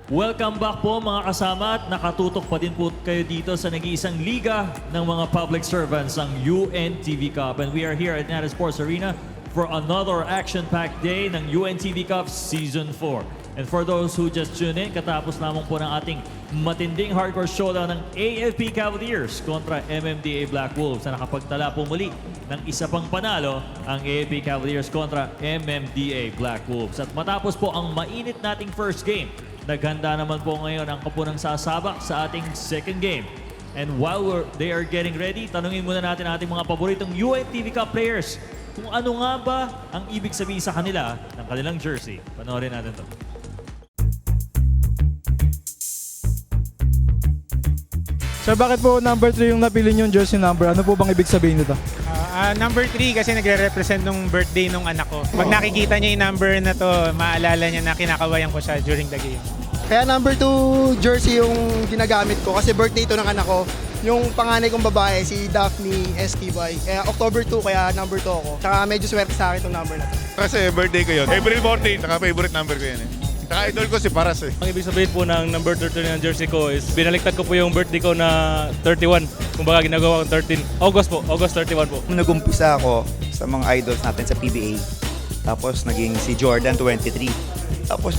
Welcome back po mga kasama at nakatutok pa din po kayo dito sa nag-iisang liga ng mga public servants ng UNTV Cup. And we are here at Nata Sports Arena for another action-packed day ng UNTV Cup Season 4. And for those who just tune in, katapos lamang po ng ating matinding hardcore showdown ng AFP Cavaliers kontra MMDA Black Wolves na nakapagtala po muli ng isa pang panalo ang AFP Cavaliers kontra MMDA Black Wolves. At matapos po ang mainit nating first game, naghanda naman po ngayon ang kapunang sasabak sa ating second game. And while they are getting ready, tanungin muna natin ating mga paboritong UNTV Cup players kung ano nga ba ang ibig sabihin sa kanila ng kanilang jersey. Panoorin natin to. Sir, bakit po number 3 yung napili niyong jersey number? Ano po bang ibig sabihin nito? Number 3 kasi nagre-represent nung birthday nung anak ko. Pag nakikita niya yung number na to, maalala niya na kinakawayan ko siya during the game. Kaya number 2 jersey yung ginagamit ko kasi birthday ito ng anak ko. Yung panganay kong babae, si Daphne Esquibay. Kaya October 2, kaya number 2 ako. Saka medyo swerte sa akin itong number na to. Kasi birthday ko yun. April 14, naka-favorite number ko yun eh. Saka idol ko si Paras eh. Ang ibig sabihin po ng number 13 ng jersey ko is binaliktad ko po yung birthday ko na 31. Kumbaga ginagawa ko 13. August po, August 31 po. Nag-umpisa ako sa mga idols natin sa PBA. Tapos naging si Jordan 23. Tapos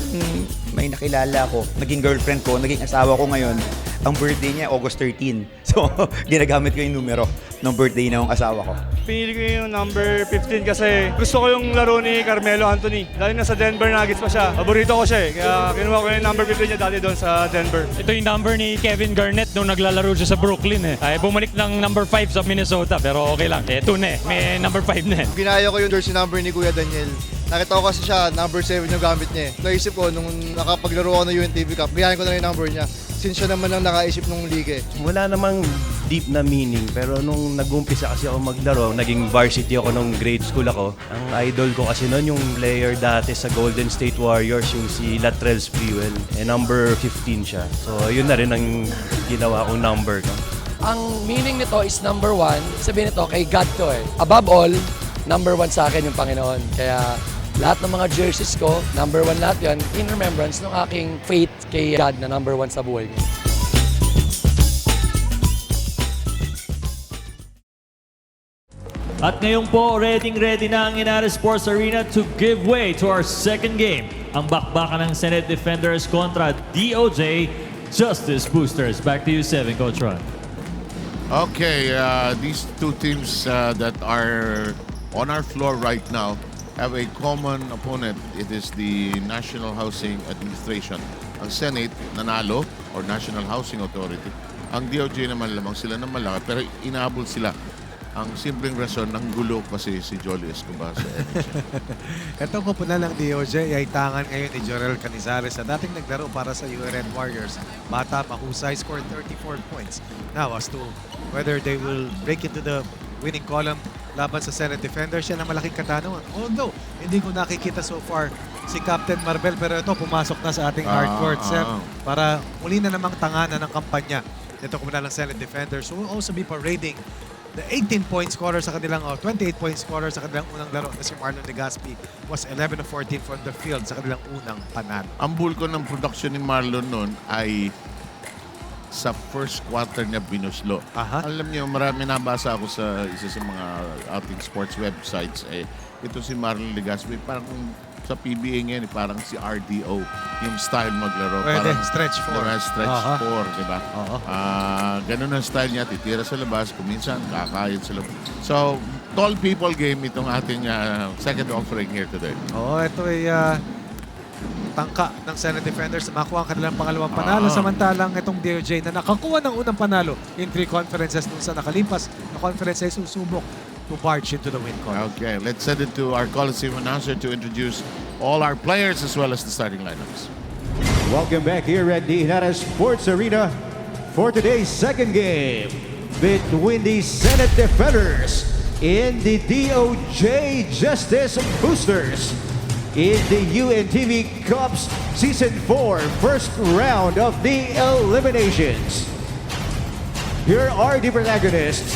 may nakilala ako, naging girlfriend ko, naging asawa ko ngayon. Ang birthday niya August 13. So ginagamit ko yung numero ng birthday ng asawa ko. Pinili ko yung number 15 kasi gusto ko yung laro ni Carmelo Anthony. Dahil nasa Denver Nuggets pa siya. Paborito ko siya eh. Kaya kinuha ko yung number 15 niya dati doon sa Denver. Ito yung number ni Kevin Garnett nung naglalaro siya sa Brooklyn eh. Ay, bumalik ng number 5 sa Minnesota pero okay lang. Ito na eh, may number 5 na eh. Ginaya ko yung jersey number ni Kuya Daniel. Nakita ko kasi siya, number 7 yung gamit niya eh. Naisip ko, nung nakapaglaro ako ng UNTV Cup, gayahin ko na yung number niya. Since siya naman ang nakaisip ng liga eh. Wala namang deep na meaning pero nung nag-umpisa kasi ako maglaro, naging varsity ako nung grade school ako. Ang idol ko kasi noon yung player dati sa Golden State Warriors, yung si Latrell Sprewell. Number 15 siya. So yun na rin ang ginawa kong number ko. Ang meaning nito is number 1. Sabihin nito, kay God to eh. Above all, number 1 sa akin yung Panginoon. Kaya lahat ng mga jerseys ko, number 1 lahat yan, in remembrance ng aking faith kay God na number 1 sa buhay ko. At ngayon po, ready na ang Inara Sports Arena to give way to our second game. Ang bakbakan ng Senate Defenders kontra DOJ Justice Boosters. Back to you, 7, Coach Ron. Okay, these two teams that are on our floor right now have a common opponent. It is the National Housing Administration. Ang Senate, nanalo, or National Housing Authority. Ang DOJ naman lamang sila na malaki, pero inaabol sila. Ang simpleng rason, ng gulo kasi si Jolly Escobar sa NHL. Itong kupunan ng DOJ ay tangan ngayon ni Jorel Canizares na dating naglaro para sa UNN Warriors. Bata, mahusay, scored 34 points. Now, as to whether they will break into the winning column laban sa Senate Defenders, yan ang malaking katanungan. Although, hindi ko nakikita so far si Captain Marbel, pero ito, pumasok na sa ating hardcourt, Sir, para muli na namang tanganan ng kampanya. Ito kupunan ng Senate Defenders who will also be parading the 18-point scorer sa kanilang, 28-point scorer sa kanilang unang laro na si Marlon Legaspi was 11 of 14 from the field sa kanilang unang panalo. Ang bulko ng production ni Marlon noon ay sa first quarter niya binuslo. Alam niyo, marami nabasa ako sa isa sa mga ating sports websites. Ito si Marlon Legaspi, parang sa PBA ngayon, parang si RDO, yung style maglaro. Pwede, parang stretch 4. Stretch 4, di ba? Ganun ang style niya, titira sa labas, kuminsan kakayod sa labas. So, tall people game itong ating second offering here today. Ito ay tangka ng Senate Defenders na makuha ang kanilang pangalawang panalo. Samantalang itong DOJ na nakakuha ng unang panalo in 3 conferences nung sa nakalipas na conference ay susubok to barge into the win column. Okay, let's send it to our Coliseum announcer to introduce all our players as well as the starting lineups. Welcome back here at the Inara Sports Arena for today's second game between the Senate Defenders and the DOJ Justice Boosters in the UNTV Cups Season 4 first round of the eliminations. Here are the protagonists.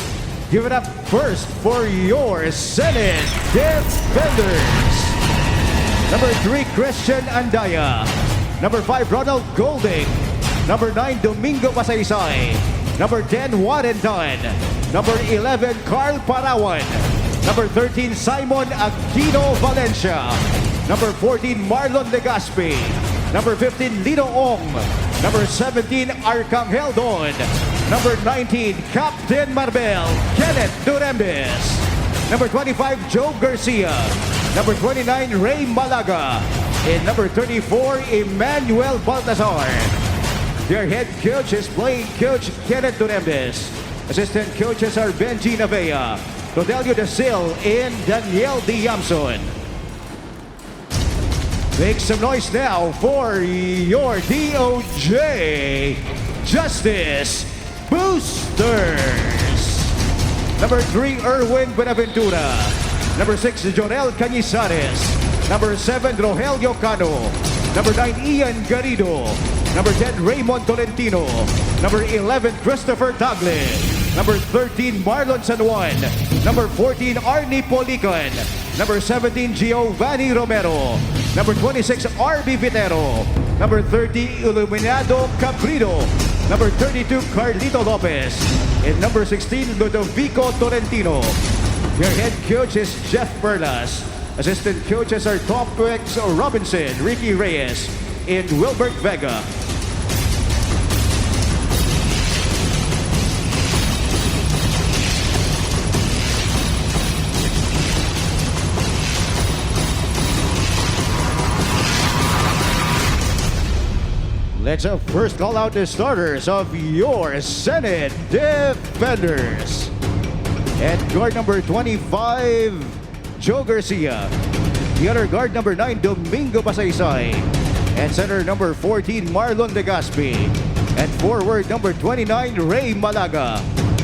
Give it up first for your Senate Defenders. Number 3, Christian Andaya. Number 5, Ronald Golding. Number 9, Domingo Pasaysay. Number 10, Warren Dunn. Number 11, Carl Parawan. Number 13, Simon Aquino Valencia. Number 14, Marlon Legaspi. Number 15, Lino Ong. Number 17, Arcangel Don. Number 19, Captain Marbel, Kenneth Durembes. Number 25, Joe Garcia. Number 29, Ray Malaga. And number 34, Emmanuel Baltazar. Their head coach is playing coach Kenneth Durembes. Assistant coaches are Benji Navea, Rodelio De Sil, and Daniel Diamson. Make some noise now for your DOJ Justice Boosters. Number 3, Erwin Buenaventura. Number 6, Jonel Cañizares. Number 7, Rogelio Cano. Number 9, Ian Garrido. Number 10, Raymond Tolentino. Number 11, Christopher Tagle. Number 13, Marlon San Juan. Number 14, Arnie Polican. Number 17, Giovanni Romero. Number 26, RB Vitero. Number 30, Iluminado Caprido. Number 32, Carlito Lopez. And number 16, Ludovico Tolentino. Your head coach is Jeff Perlas. Assistant coaches are Tom Quex Robinson, Ricky Reyes, and Wilbert Vega. Let's first call out the starters of your Senate Defenders. At guard number 25, Joe Garcia. The other guard number 9, Domingo Pasaysay. At center number 14, Marlon Legaspi. At forward number 29, Ray Malaga.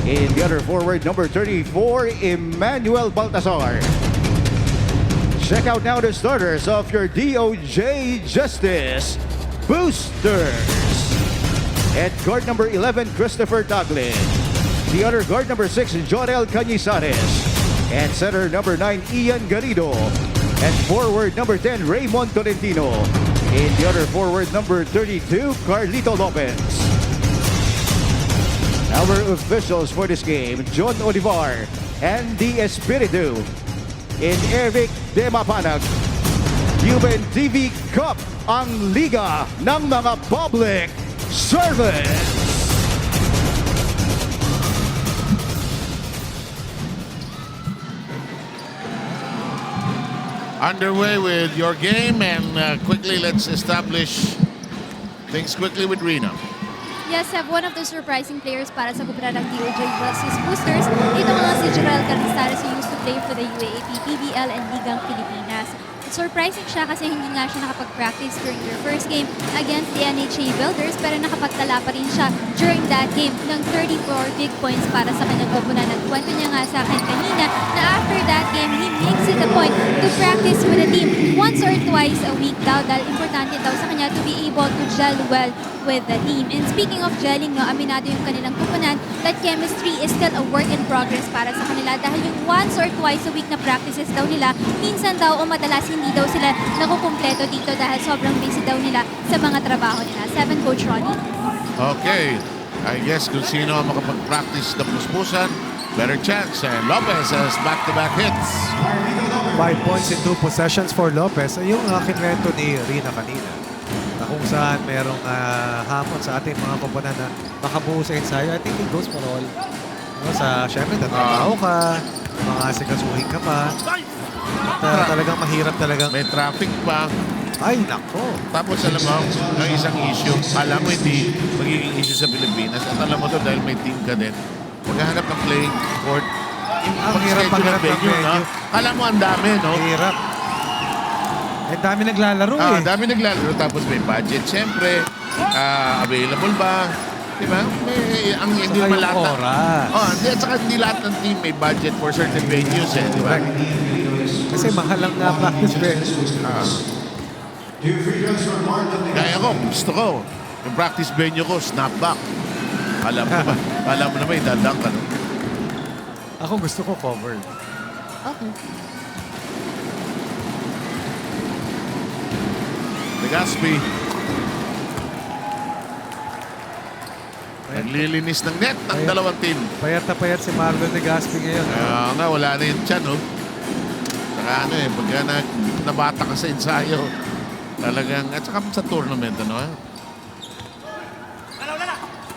And the other forward number 34, Emmanuel Baltazar. Check out now the starters of your DOJ Justice Boosters. At guard number 11, Christopher Tagle. The other guard number 6, Jonel Cañizares. At center number 9, Ian Garrido. And forward number 10, Raymond Tolentino. And the other forward number 32, Carlito Lopez. Our officials for this game, John Olivar, Andy Espiritu, and Eric De Mapanag. UNTV Cup ang Liga ng mga Public Servants. Underway with your game, and quickly let's establish things quickly with Rina. Yes, have one of the surprising players para sa kupra ng DOJ Justice Boosters. Ito nga si Gerald Carnizares, who used to play for the UAAP, PBL, and Ligang Pilipinas. Surprising siya kasi hindi nga siya nakapag-practice during their first game against the NHA Builders, pero nakapagtala pa rin siya during that game ng 34 big points para sa kanyang opponent. At kwento niya nga sa akin kanina na after that game, he makes it a point to practice with the team once or twice a week daw dahil importante daw sa kanya to be able to gel well with the team. And speaking of gelling, no, aminado yung kanilang opponent that chemistry is still a work in progress para sa kanila dahil yung once or twice a week na practices daw nila, minsan daw o madalas hindi daw sila nakukumpleto dito dahil sobrang busy daw nila sa mga trabaho nila. 7 Coach Ronnie. Okay, I guess kung sino ang makapag-practice na puspusan, better chance. And Lopez has back-to-back hits. 5 points in 2 possessions for Lopez. Yung kinwento ni Rina kanina na kung saan merong hamon sa ating mga komponan na makabuo sa ensayo. I think it goes for all. No, syempre, tatrabaho ka, mga sigasuhin ka pa. At talagang mahirap talagang... May traffic pa. Ay, nako. Tapos alam mo, ang isang issue, alam mo hindi magiging issue sa Pilipinas. At alam mo to dahil may team ka din. Maghahanap ng playing court. Ang hirap paghanap ng venue. Alam mo, ang dami, no? Hirap. Ang dami naglalaro eh. Dami naglalaro. Tapos may budget, siyempre. Available ba? Diba? Ang hindi malata. At saka hindi lahat ng team may budget for certain venues eh. Diba? Kasi mahal lang na practice venue. Kaya ko, gusto ko. Yung practice venue ko, snapback. Alam mo naman, idadang ka. No? Ako gusto ko covered. Okay. Legaspi. Naglilinis ng net ng dalawang team. Payat na payat si Marlon Legaspi ngayon. Nga, wala na yung tiyan, oh. Saka pagka nabata ka sa ensayo, talagang, at saka sa tournament,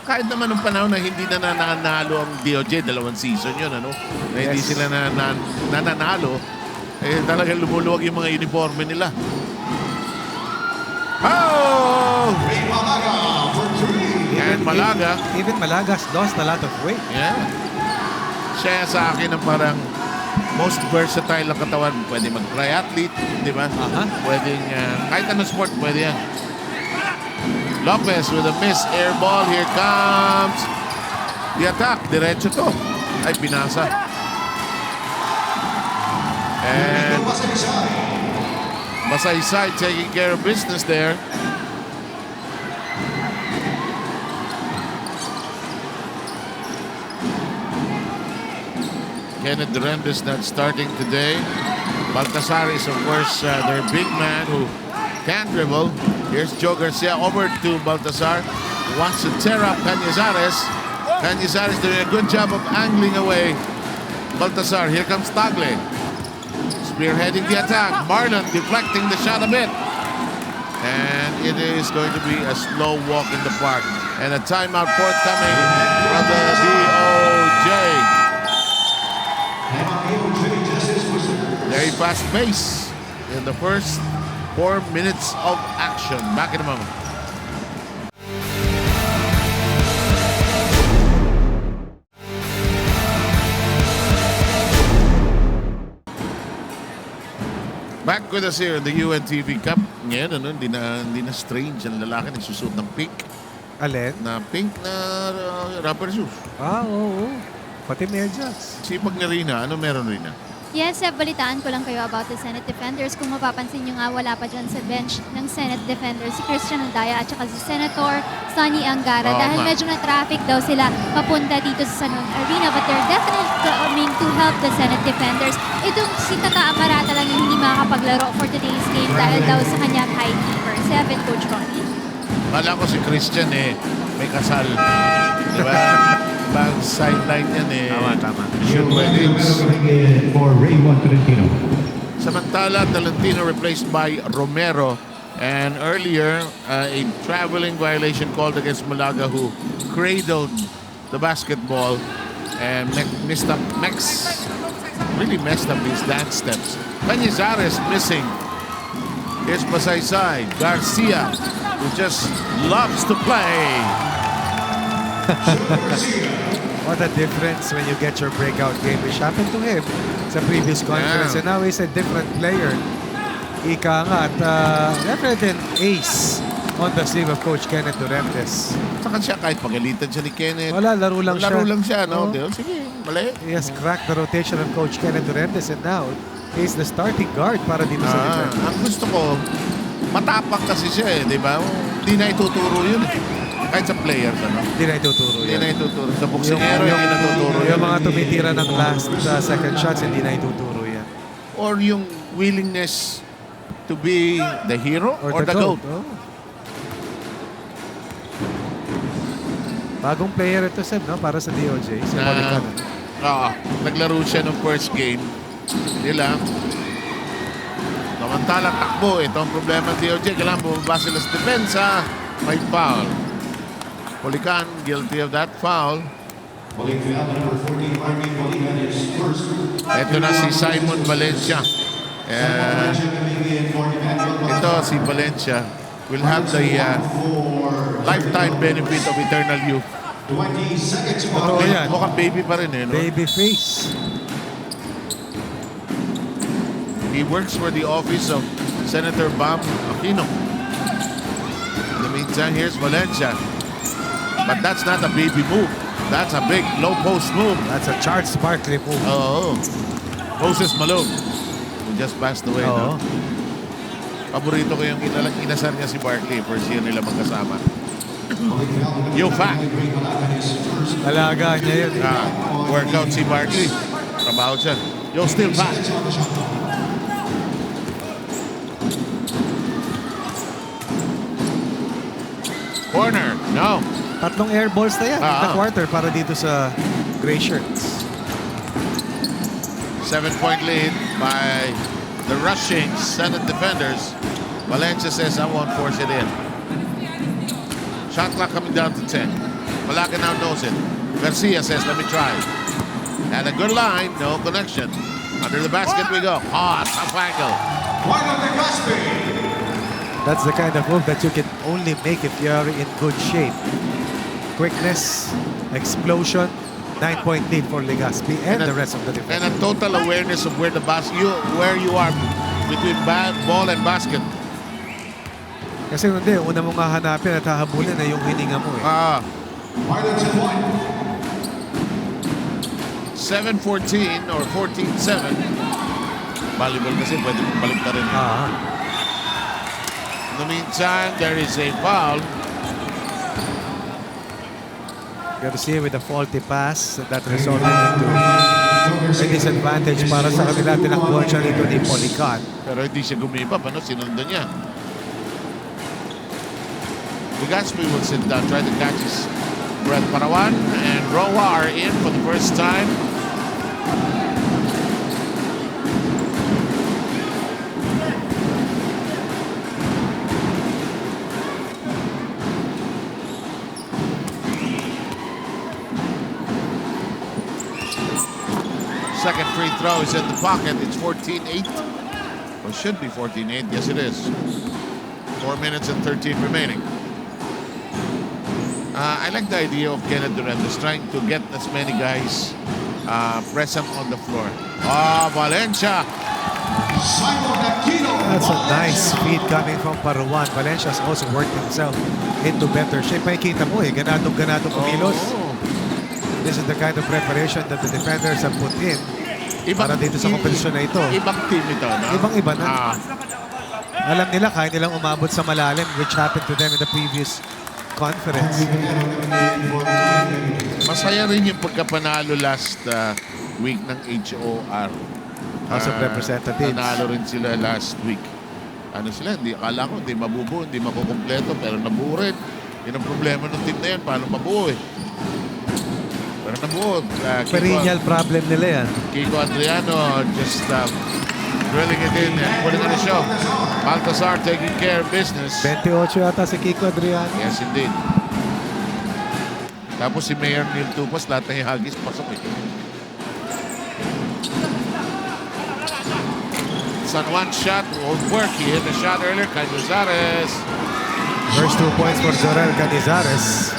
kahit naman nung panahon na hindi na nananalo ang DOJ, 2 season yun, na hindi sila nananalo, talagang lumuluwag yung mga uniforme nila. Oh! And Malaga. Even Malaga's lost a lot of weight. Yeah. Siya sa akin ang parang most versatile ang katawan. Pwede mag-triathlete, di ba? Pwedeng, kahit anong sport, pwede yan. Lopez with a miss air ball. Here comes the attack. Diretso to. Ay, binasa. And Basaysay taking care of business there. Kenneth Durandez not starting today. Baltasar is, of course, their big man who can dribble. Here's Joe Garcia over to Baltasar. Wants to tear up Cañizares. Cañizares doing a good job of angling away Baltasar. Here comes Tagle. Spearheading the attack. Marlon deflecting the shot a bit. And it is going to be a slow walk in the park. And a timeout forthcoming from the DOJ. Very fast pace in the first 4 minutes of action. Back in a moment. Back with us here in the UNTV Cup. Ngayon, hindi na strange ang lalaki nagsusuot ng pink. Alin? Na pink na rubber shoes. Oo. Pati medyas. Sipag ni Rina. Ano meron, Rina? Yes, balitaan ko lang kayo about the Senate Defenders. Kung mapapansin nyo nga, wala pa dyan sa bench ng Senate Defenders si Christian Andaya at saka si Senator Sonny Angara. Dahil medyo na-traffic daw sila papunta dito sa Sanong Arena. But they're definitely coming to help the Senate Defenders. Itong si Tata Amarata lang yung hindi makakapaglaro for today's game dahil daw sa kanyang high keeper. 7, Coach Ronnie. Kala ko si Christian may kasal. Diba? Bang sideline yan Tama. Shoot weddings. For Raymond Tolentino. Samantala, Tolentino replaced by Romero. And earlier, a traveling violation called against Malaga who cradled the basketball and really messed up his dance steps. Cañizares missing. Here's Basaysay. Garcia, who just loves to play. What a difference when you get your breakout game, which happened to him sa previous conference. And now he's a different player. Ika nga at definitely an ace on the sleeve of Coach Kenneth Durandez. Saka siya kahit pagalitan siya ni Kenneth. Wala, laro lang siya. No? Sige, mali. He has cracked the rotation of Coach Kenneth Durandez and now he's the starting guard para dito sa defense. Ang gusto ko, matapang kasi siya di ba? Hindi na ituturo yun kahit sa players, Hindi na ituturo Hindi na ituturo. Sa boksingero, hindi na ituturo yung mga tumitira ng last second shots, hindi na ituturo yan. Or yung willingness to be the hero or the GOAT. Oh. Bagong player ito, Seb, para sa DOJ. Si Polican. Naglaro siya ng first game nila. Samantalang takbo. Ito ang problema ng DOJ. Kailangan bumaba sila sa depensa. May foul. Polican guilty of that foul. Ito na si Simon Valencia. Ito si Valencia will have the lifetime benefit of eternal youth. Mukhang baby pa rin Baby face. He works for the office of Senator Bam Aquino. In the meantime, here's Valencia. But that's not a baby move. That's a big low post move. That's a Charles Barkley move. Moses Malone, who just passed away. No? Paborito ko yung inasar niya si Barkley. First year nila magkasama. Yo, Fat. Alaga niya yun. Workout si Barkley. Trabaho siya. Yo, still Fat. Corner. No. Tatlong air balls na yan in the Ah. quarter para dito sa gray shirts. 7-point lead by the rushing Senate defenders. Valencia says, I won't force it in. Shot clock coming down to 10. Malaga now knows it. Garcia says, let me try. And a good line, no connection. Under the basket we go. Tough angle. That's the kind of move that you can only make if you're in good shape. Quickness, explosion, 9-point lead for Legazpi and the rest of the defense. And a total awareness of where where you are between ball and basket. Kasi hindi, una mong hahanapin at hahabulin na yung hininga mo eh. 7-14 or 14-7. Volleyball kasi pwede mong balik na rin. In the meantime, there is a foul. Garcia with a faulty pass that resulted into a disadvantage para sa kanila. Tinakbuhan siya dito ni Polican. Pero hindi siya gumibap, sinundan niya. Legazpi will sit down, try to catch his breath. Parawan and Roa are in for the first time. Second free throw is in the pocket. It's 14-8. Or should be 14-8. Yes, it is. 4 minutes and 13 remaining. I like the idea of Kenneth Durantes trying to get as many guys present on the floor. Valencia. That's a nice feed coming from Parawan. Valencia's also worked himself into better shape. Makikita mo ganadong kumilos. This is the kind of preparation that the defenders have put in para dito sa kompetisyon na ito. Ibang team ito, no? Ibang-iba na. Alam nila, kaya nilang umabot sa malalim, which happened to them in the previous conference. Masaya rin yung pagkapanalo last week ng HOR. House of Representatives. Nanalo rin sila last week. Akala ko, hindi mabubuo, hindi makukumpleto, pero nabuo rin. Yun ang problema ng team na yan, paano mabuo eh. Pero nabuo. Perennial problem nila yan. Kiko Adriano just drilling it in and putting on a show. Baltasar taking care of business. 28 yata si Kiko Adriano. Yes, indeed. Tapos si Mayor Neil Tupas, lahat ng hagis, pasok eh. San Juan shot won't work. He hit the shot earlier. Canizares. First 2 points for Jorel Canizares.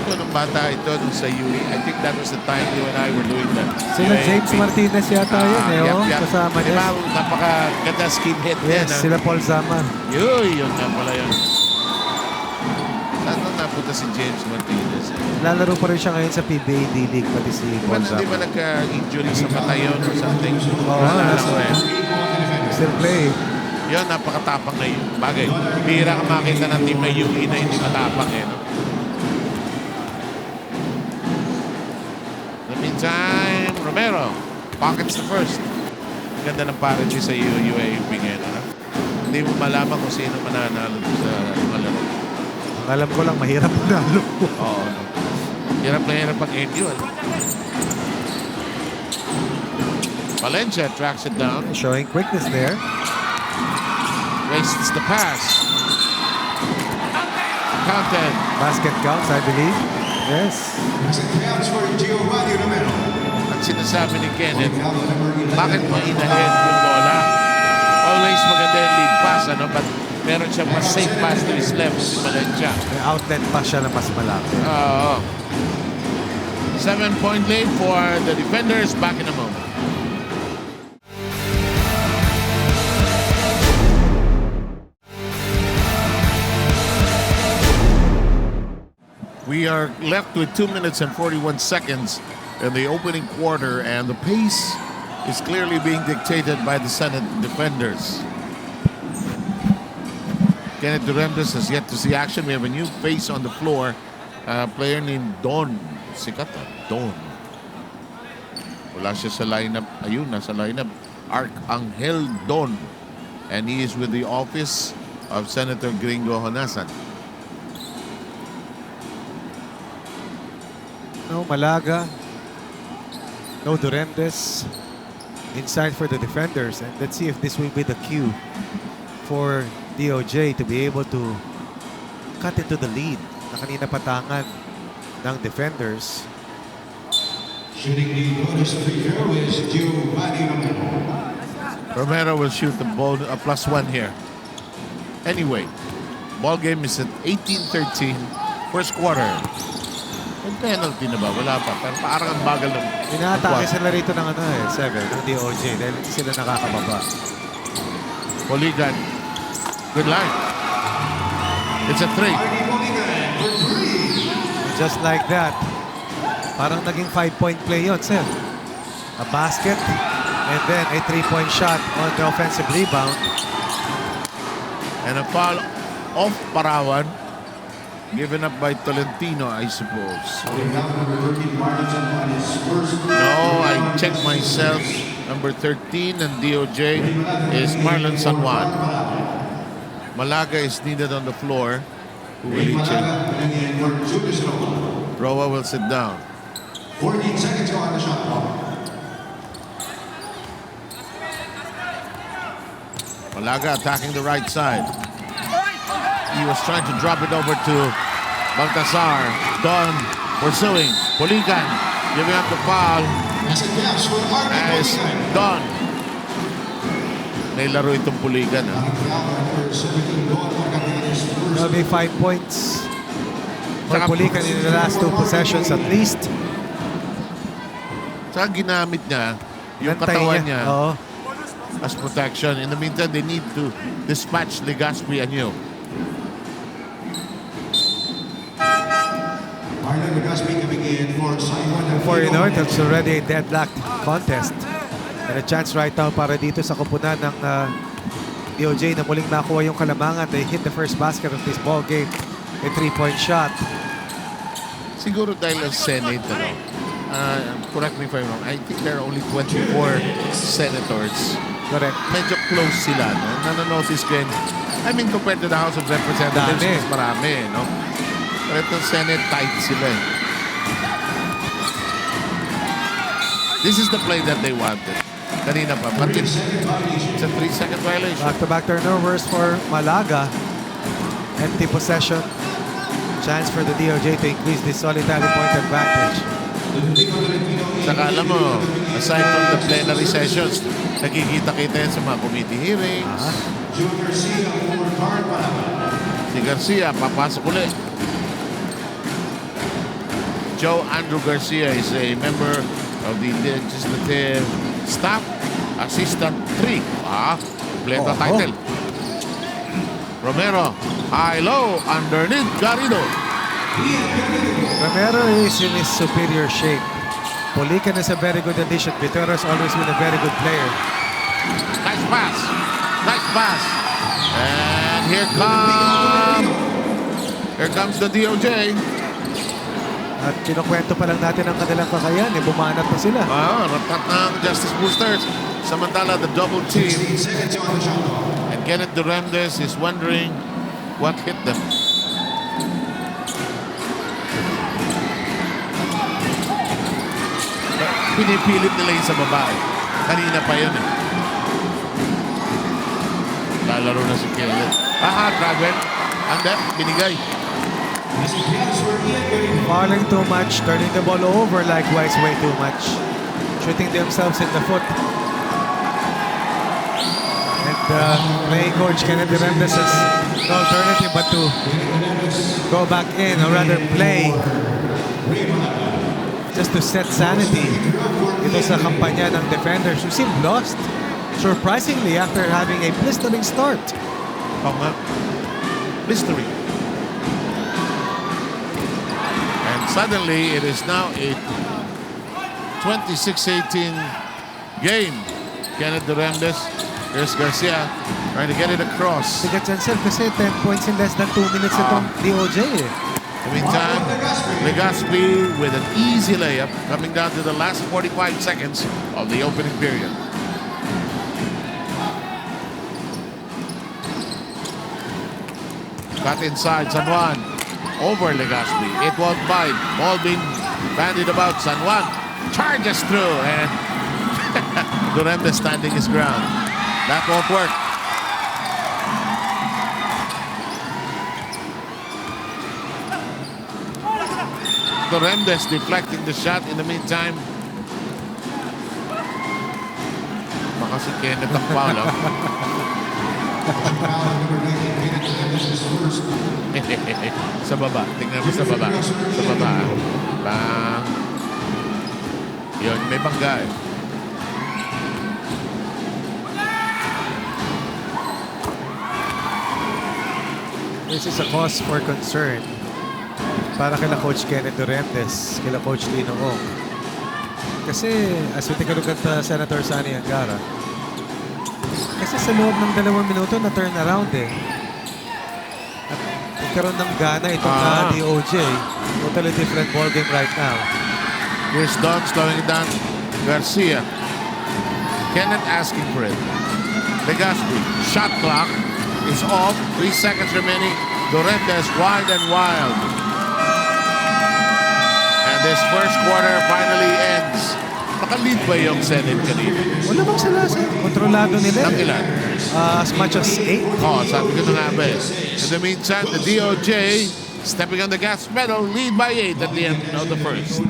Ito nung bata ito nung sa UE. I think that was the time you and I were doing that. Sila James Martinez yata yun kasama niya. Diba, napakaganda skinhead Yes, yan. sila Paul Zaman. Yun nga pala yun. Saan nang napunta si James Martinez? Lalaro pa rin siya ngayon sa PBA D-League, pati si Paul Di ba Zaman. nagka-injury sa mata yun or something? Still play. Yun, napakatapang na yun. Bagay, bihira ka makita ng team na UE na hindi matapang eh. No? In the meantime, Romero pockets the first. Ganda ng parity sa UAP ngayon. Ano? Hindi mo malaman kung sino mananalo sa malaro. Ang alam ko lang, mahirap manalo. Oo. No? Hirap na hirap ang NU. Ano? Valencia tracks it down. Showing quickness there. Wastes the pass. Counted. Basket counts, I believe. Yes. Ang sinasabi ni Kenneth, bakit mo inahead yung bola? Always maganda yung lead pass, ano? But meron siya mas safe pass to his left, si Valencia. May outlet pass siya na mas malapit. Oo. 7-point lead for the defenders. Back in a moment. We are left with 2 minutes and 41 seconds in the opening quarter, and the pace is clearly being dictated by the Senate defenders. Kenneth Durantes has yet to see action. We have a new face on the floor, a player named Don. Sikata, Don. Wala siya sa lineup. Ayun, nasa lineup. Arcangel Don. And he is with the office of Senator Gringo Honasan. No Malaga. No Durendes. Inside for the defenders. And let's see if this will be the cue for DOJ to be able to cut into the lead na kanina patangan ng defenders. Shooting the bonus free throw is Giovanni Romero. Romero will shoot the ball +1 here. Anyway, ball game is at 18-13, first quarter. May penalty na ba? Wala pa. Pero parang ang bagal ng... Inaatake sila rito ng 7 ng DOJ dahil hindi sila nakakababa. Poligan. Good line. It's a 3. Just like that. Parang naging 5-point play yun, Sir. A basket and then a 3-point shot on the offensive rebound. And a foul off Parawan. Given up by Tolentino, I suppose. No, I checked myself. Number 13 and DOJ is Marlon San Juan. Malaga is needed on the floor. Who will he check? Roa will sit down. 14 seconds on the shot clock. Malaga attacking the right side. He was trying to drop it over to Baltasar. Don pursuing. Poligan giving up the foul. As Don. May laro itong Poligan. There'll be 5 points for Poligan in the last 2 possessions at least. Saka ginamit niya yung Nantay katawan niya. niya Oo. as protection. In the meantime, they need to dispatch Legazpi and you. Marlon Legazpi coming in for Simon. Before you know it, it's already a deadlocked contest. And a chance right now para dito sa kupunan ng DOJ na muling nakuha yung kalamangan. They hit the first basket of this ball game. A 3-point shot. Siguro dahil ang Senate, correct me if I'm wrong, I think there are only 24 senators. Correct. Medyo close sila, no? Nanonotice ko yun. I mean, compared to the House of Representatives, Dami. mas marami, no? Pero itong Senate, tight sila. This is the play that they wanted. Kanina pa. But it's a 3-second violation. Back-to-back turnovers for Malaga. Empty possession. Chance for the DOJ to increase the solitary point advantage. Saka alam mo, aside from the plenary sessions, nakikita-kita yan sa mga committee hearings. Si Garcia, papasok ulit. Joe Andrew Garcia is a member of the legislative staff, assistant 3. Kompleto title. Romero, high-low, underneath Garrido. Romero is in his superior shape. Polican is a very good addition. Vitero has always been a very good player. Nice pass. Nice pass. And here comes the DOJ. At kinukwento pa lang natin ang kanilang kakayan. Bumanat pa sila. Ratat ng Justice Boosters. Samantala, the double team. And Kenneth Durandes is wondering what hit them. Pinipilit nila yung sa babae. Kanina pa yun eh. Lalaro na si Kenneth. Travel. And then, binigay. Falling too much, turning the ball over likewise way too much. Shooting themselves in the foot. And playing coach Kenneth Durandes has no alternative but to go back in or rather play just to set sanity ito sa kampanya ng defenders who seem lost surprisingly after having a blistering start. Mystery. And suddenly it is now a 26-18 game. Kenneth Durandes, here's Garcia trying to get it across. Sigat yan sir kasi 10 points in less than 2 minutes itong DOJ eh. In the meantime, Legazpi with an easy layup coming down to the last 45 seconds of the opening period. Cut inside, San Juan over Legazpi. It won't bite. Ball being bandied about. San Juan charges through and Duremdes standing his ground. That won't work. Duremdes deflecting the shot in the meantime. Baka si Kenneth ang foul. Sa baba. Tingnan mo sa baba. Sa baba. Bang. Yun, may bangga eh. This is a cause for concern para kila Coach Kenneth Duremdes, kila Coach Lino Ong. Kasi as we take a look at Senator Sani Angara, kasi sa loob ng 2 minuto na turn around eh. At nagkaroon ng gana itong DOJ. Totally different ballgame right now. Here's Don slowing it down. Garcia. Kenneth asking for it. Legaspi. Shot clock is off. 3 seconds remaining. Duremdes wide and wild. And this first quarter finally ends. Nakalead ba yung Senate kanina? Wala bang sila? Kontrolado nila. Ng ilan? As much as 8. Oh, sabi ko na nga ba eh. In the meantime, the DOJ stepping on the gas pedal, lead by 8 at the end of the first.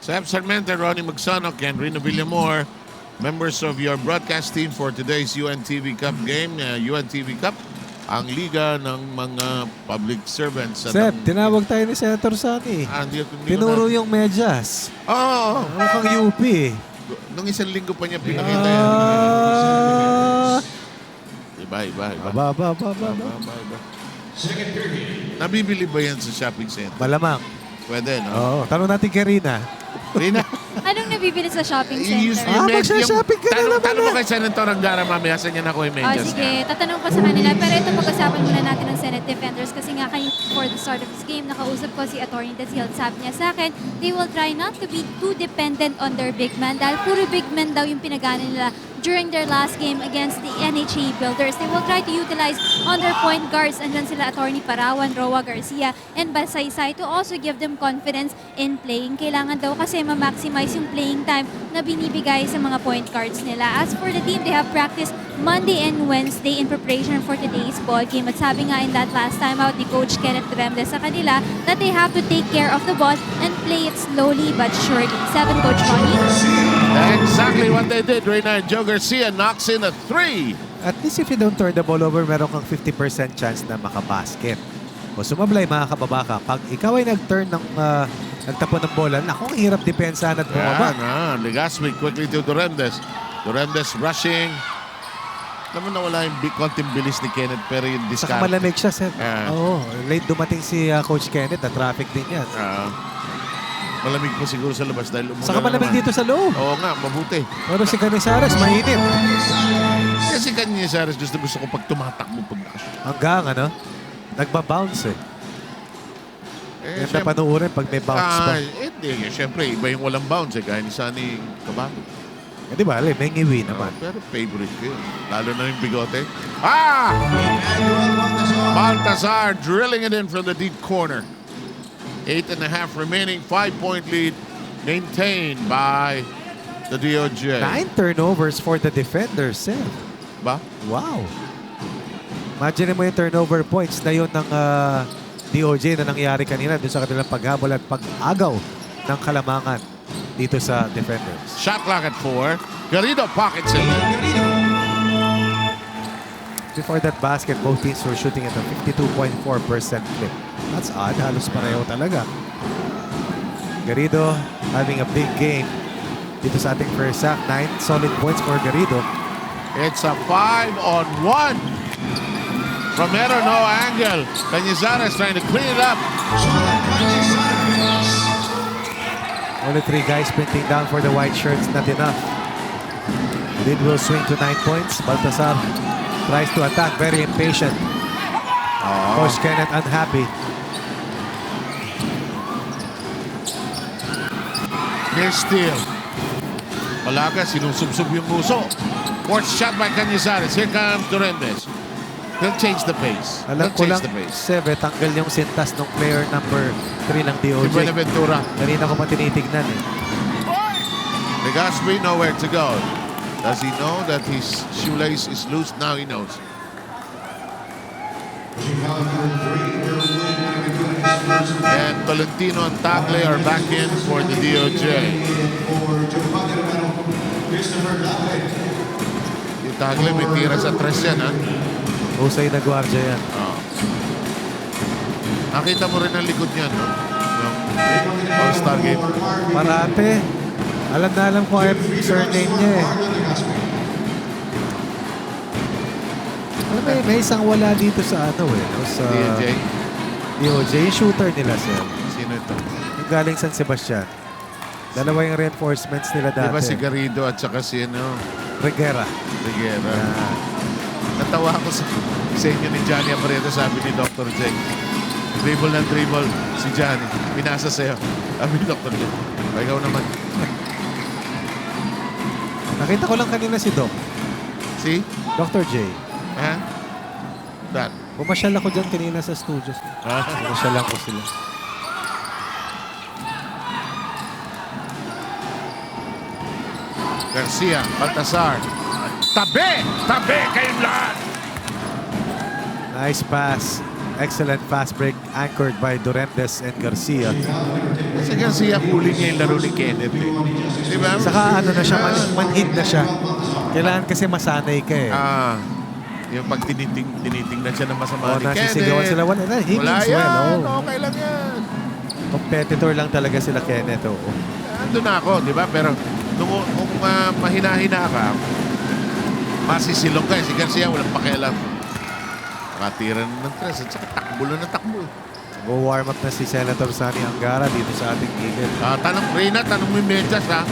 Sam Sarmiento, Ronnie Magsanok, and Rino Villamor, members of your broadcast team for today's UNTV Cup game. UNTV Cup, ang liga ng mga public servants. Seth, tinawag tayo ni Senator Sani. Tinuro yung medyas. Oo. Mukhang UP. Nung isang linggo pa niya pinakita yan. Iba. Ba. Nabibili ba yan sa shopping center? Malamang. Pwede, no? Oo. Tanong natin kay Rina. Rina? Anong nabibili sa shopping center? Magsha-shopping ka na naman. Tanong mo kay Senator Angara mamaya, saan niya nakuha yung medyas Sige, tatanong ko sa kanila. Pero ito pag-usapan muna natin ng Senate Defenders kasi nga kayo for the start of this game, nakausap ko si Attorney Desiel. Sabi niya sa akin, they will try not to be too dependent on their big man dahil puro big man daw yung pinagana nila during their last game against the NHA Builders. They will try to utilize on their point guards. Andun sila Attorney Parawan, Roa Garcia, and Basaysay to also give them confidence in playing. Kailangan daw kasi ma-maximize yung playing time na binibigay sa mga point guards nila. As for the team, they have practiced Monday and Wednesday in preparation for today's ball game. At sabi nga in that last time out ni Coach Kenneth Duremdes sa kanila that they have to take care of the ball and play it slowly but surely. 7, Coach Ronnie. Exactly what they did. Reyna and Joe Garcia knocks in a 3. At least if you don't turn the ball over, meron kang 50% chance na makabasket. O sumablay, makakababa ka. Pag ikaw ay nag-turn ng nagtapon ng bola, naku, ang hirap depensahan at bumaba. Legaspi quickly to Duremdes. Duremdes rushing. Naman nawala yung konting bilis ni Kenneth pero yung discard. Saka malamig siya, Seth. Oo, late dumating si Coach Kenneth. Na-traffic din yan. Malamig po siguro sa labas dahil umulan. Saka malamig dito sa loob. Oo nga, mabuti. Pero si Canizares, mainit. Kasi Canizares gusto ko pag tumatakbo pag nakashoot. Hanggang nagbabounce eh. Ganda panuurin pag may bounce pa. Hindi, syempre, iba yung walang bounce eh. Kaya ni Sunny Cabato. Di ba, may ngiwi naman. Pero favorite ko yun. Lalo na yung bigote. Baltazar drilling it in from the deep corner. 8.5 remaining, 5-point lead maintained by the DOJ. 9 turnovers for the defenders, Seth. Ba? Wow. Imagine mo yung turnover points na yun ng DOJ na nangyari kanina doon sa kanilang paghabol at pag-agaw ng kalamangan dito sa defenders. Shot clock at 4. Garrido pockets it. Before that basket, both teams were shooting at a 52.4% clip. That's odd. Halos pareho talaga. Garrido having a big game dito sa ating first half. 9 solid points for Garrido. It's a 5-on-1. Romero, no angle. Canizares trying to clean it up. Only 3 guys sprinting down for the white shirts. Not enough. Lid will swing to 9 points. Baltazar tries to attack. Very impatient. Coach Kenneth unhappy. Near steal. Malaga, sinusubsub yung puso. Fourth shot by Cañizares. Here comes Durendes. He'll change the pace. Alam He'll ko change lang, the pace. Sebe, tanggal yung sintas ng player number 3 ng Si DOJ. Buenaventura. Kanina ko pa tinitignan eh. Legaspi nowhere to go. Does he know that his shoelace is loose? Now he knows. And Valentino and Tagle are back in for the DOJ. Yung Tagle may tira sa tres yan, ha? Husay na gwardiya yan. Oh. Nakita mo rin ang likod niyan, no? Yung All-Star game. Parate. Alam na alam ko ay surname niya eh. Alam mo, may isang wala dito sa ano eh. no, Sa DOJ. DOJ. Yung shooter nila, sir. Sino ito? Yung galing San Sebastian. Dalawa yung reinforcements nila Di dati. ba si Garrido at saka si ano? Reguera. Reguera. Natawa ako sa inyo ni Johnny Abarreto, sabi ni Dr. J. Dribble ng dribble si Johnny. Pinasa sa'yo. Sabi ni Dr. J. Ikaw naman. Nakita ko lang kanina si Doc. Si? Dr. J. Ha? That. Pumasyal ako dyan kanina sa studios. Pumasyal lang ko sila. Garcia, Baltasar. Tabi! Tabi kayong lahat! Nice pass. Excellent fast break anchored by Durendes and Garcia. Kasi Garcia huli niya yung laro ni Kenneth. Eh. Di ba? Saka ano na siya, manhid na siya. Kailangan kasi masanay ka eh. Yung pag tinitingnan siya ng masama ni Kenneth. Nasisigawan sila. Wala na. He Wala means yan. well. Oh. Okay lang yan. Competitor lang talaga sila Kenneth. Oh. Ando na ako, di ba? Pero kung mahina-hina ka, masisilong ka. Si Garcia walang pakialam. Katira na ng tres at saka takbo na ng takbo. Go-warm up na si Senator Sani Angara dito sa ating gilid. Tanong Reyna, tanong mo yung medyas, ha?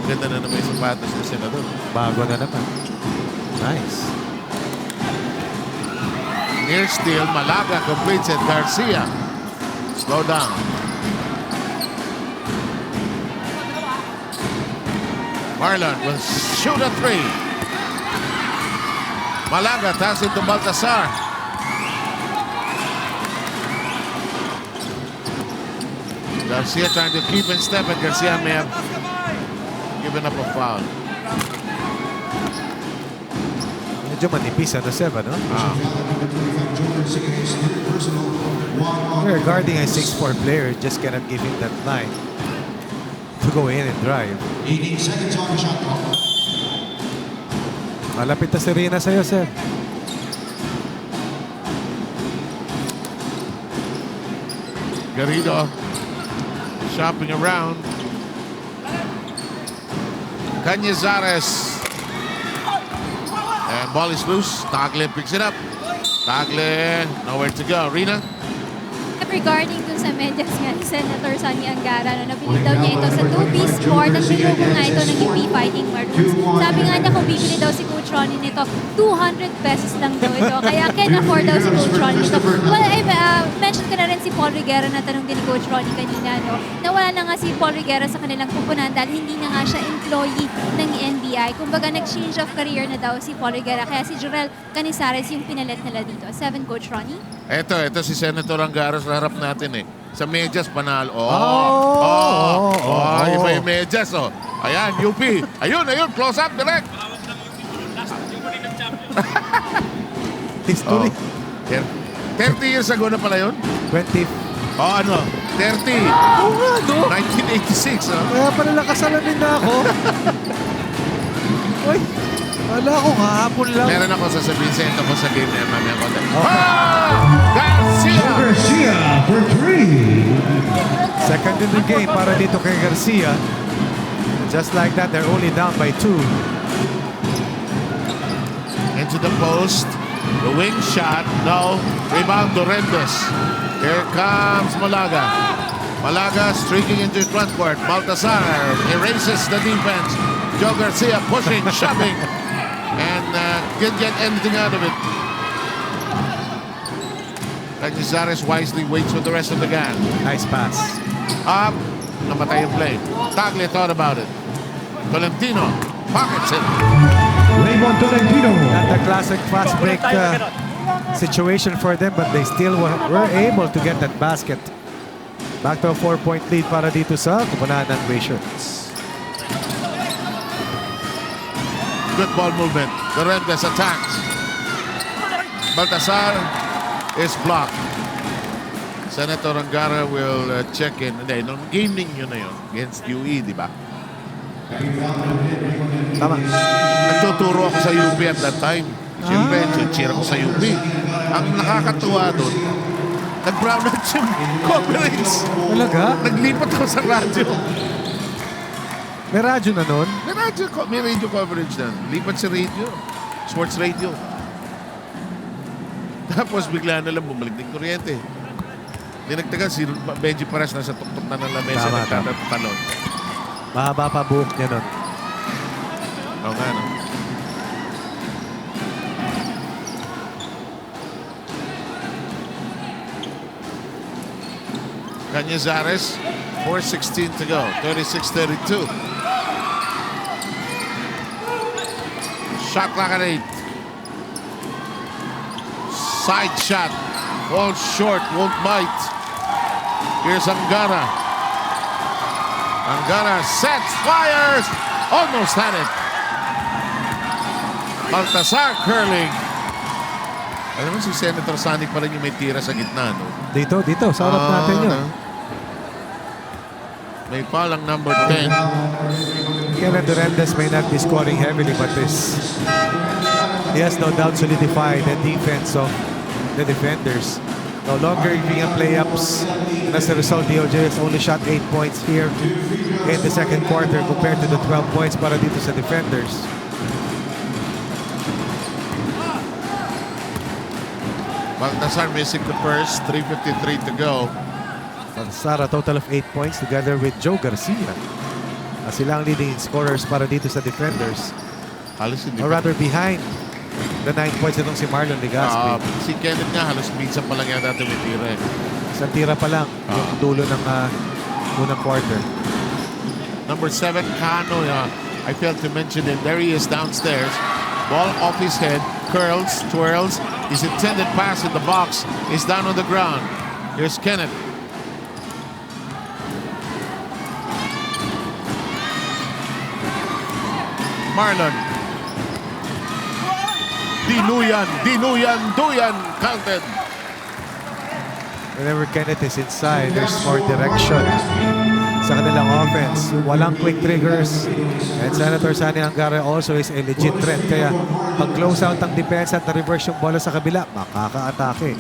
Ganda na naman yung sapatos ng Senador. Bago na naman. Nice. Near steal, Malaga completes it. Garcia. Slow down. Marlon will shoot a three. Malaga taps it to Baltasar. Garcia trying to keep in step, and Garcia may have given up a foul. Medyo manipis ano, Seb, no? We're guarding a 6'4 player, just cannot give him that line to go in and drive. 18 seconds on the shot clock. Malapit na si Rina sa'yo, Seb. Garrido shopping around. Cañizares. And ball is loose. Tagle picks it up. Tagle, nowhere to go. Rina? Regarding dun sa medyas nga ni Senator Sani Angara, nabili daw niya ito sa 2-piece sport at nilugo nga ito ng UP Fighting Maroons. Sabi nga niya kung bibili daw si Coach Ronnie nito, 200 pesos lang daw ito. Kaya can afford daw si Coach Ronnie nito. Well, mention ko na rin si Paul Reguera na tanong din ni Coach Ronnie kanina, no? Nawala na nga si Paul Reguera sa kanilang kupunan dahil hindi na nga siya employee ng NBI. Kumbaga, nag-change of career na daw si Paul Reguera. Kaya si Jorel Canizares yung pinalit nila dito. 7, Coach Ronnie. Ito si Senator Angara sa harap natin eh. Sa medyas, panalo. Iba yung medyas, oh. Ayan, UP. Ayun, close up, direct. History. 30 years ago na pala yun? 20. 30. Oo nga, no? 1986, oh. Kaya pala nakasalamin na ako. Uy, wala ko kahapon lang. Meron ako sasabihin sa ito ko sa game na mamaya ko. Garcia! Garcia for 3. Second in the game para dito kay Garcia. Just like that, they're only down by 2. Into the post. The wing shot. No. Rebound Durendes. Here comes Malaga. Malaga streaking into his front court. Baltasar erases the defense. Joe Garcia pushing, shoving. And didn't get anything out of it. Cañizares wisely waits for the rest of the gang. Nice pass. Up. Namatay yung play. Tagle thought about it. Tolentino pockets it. Raymond Tolentino. Not the classic fast break situation for them, but they still were able to get that basket. Back to a 4-point lead para dito sa Kupunan ng Glaciers. Good ball movement. The Rendes attacks. Baltasar is blocked. Senator Angara will check in. Hindi, nung game ninyo na yun against UE, di ba? Tama. Nagtuturo ako sa UP at that time. Siyempre, cheer ako sa UP. Ang nakakatuwa doon, nag-brown out yung coverage. Talaga? Naglipat ako sa radyo. May radyo na nun? May radio coverage na. Lipat sa radio. Sports radio. Tapos bigla na lang bumalik ng kuryente. Hindi nagtagal, si Benji Perez nasa tuktok na ng lamesa nagtatalon. Mahaba pa buhok niya nun. Oo nga, no? Cañizares, 4:16 to go. 36-32. Shot clock at 8. Side shot. Falls short, won't bite. Here's Angara. Angara sets, fires. Almost had it. Baltasar curling. Alam mo si Senator Sani pa rin yung may tira sa gitna, no? Dito, sa harap natin yun. May foul ang number 10. Kenneth Durendes may not be scoring heavily, but he has no doubt solidified the defense of the defenders. No longer being play-ups. And as a result, DOJ has only shot 8 points here in the second quarter compared to the 12 points para dito sa defenders. Baltasar missing the first, 3:53 to go. Baltasar a total of 8 points together with Joe Garcia. Sila ang leading scorers para dito sa defenders. Halos hindi Or rather behind the 9 points itong si Marlon Legaspi. Si Kenneth nga halos minsan pa lang yata tumitira eh. Isang tira pa lang yung dulo ng unang quarter. Number 7, Cano. I failed to mention it. There he is downstairs. Ball off his head. Curls, twirls. His intended pass in the box is down on the ground. Here's Kenneth. Marlon. Dinuyan, counted. Whenever Kenneth is inside, there's more direction sa kanilang offense. Walang quick triggers. And Senator Sani Angara also is a legit threat. Kaya pag-close out ang depensa at na-reverse yung bola sa kabila, makaka-atake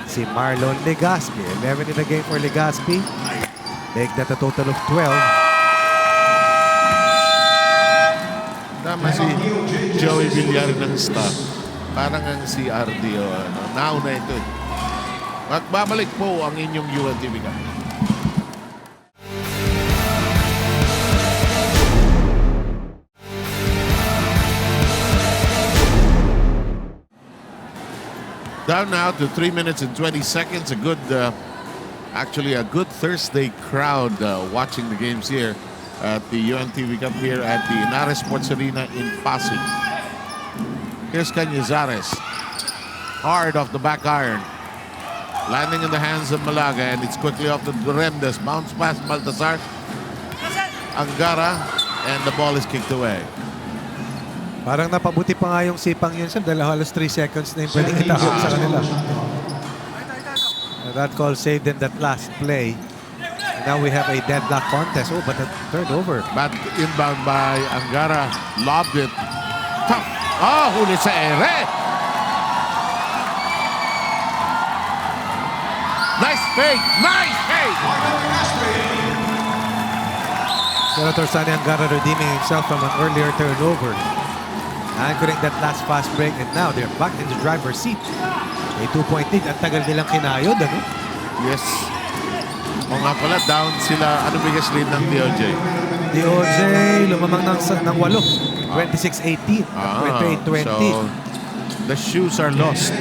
si Marlon Legaspi. 11 in the game for Legaspi. Make that a total of 12. Tama si Joey Villar ng staff. Parang ang CRD o ano. Nauna ito eh. Magbabalik po ang inyong UNTV ka. Down now to 3 minutes and 20 seconds. A good, actually a good Thursday crowd watching the games here at the UNTV Cup here at the Inares Sports Arena in Pasig. Here's Cañizares. Hard off the back iron. Landing in the hands of Malaga, and it's quickly off to Durendes. Bounce pass Baltasar. Angara, and the ball is kicked away. Parang napabuti pa nga yung sipang yun sir dahil halos 3 seconds na yung pwedeng itahak sa kanila. That call saved them that last play. Now we have a deadlock contest. Oh, but a turnover. But inbound by Angara. Lobbed it. Tough. Oh, huli sa ere. Nice fake. Nice fake. Senator Sani Angara redeeming himself from an earlier turnover. Anchoring that last fast break, and now they're back in the driver's seat. May 2-point lead. Ang tagal nilang kinayod, ano? Yes. O nga pala, down sila. Ano biggest lead ng DOJ? DOJ lumamang ng 8. 26-18. 28-20. So, the shoes are lost.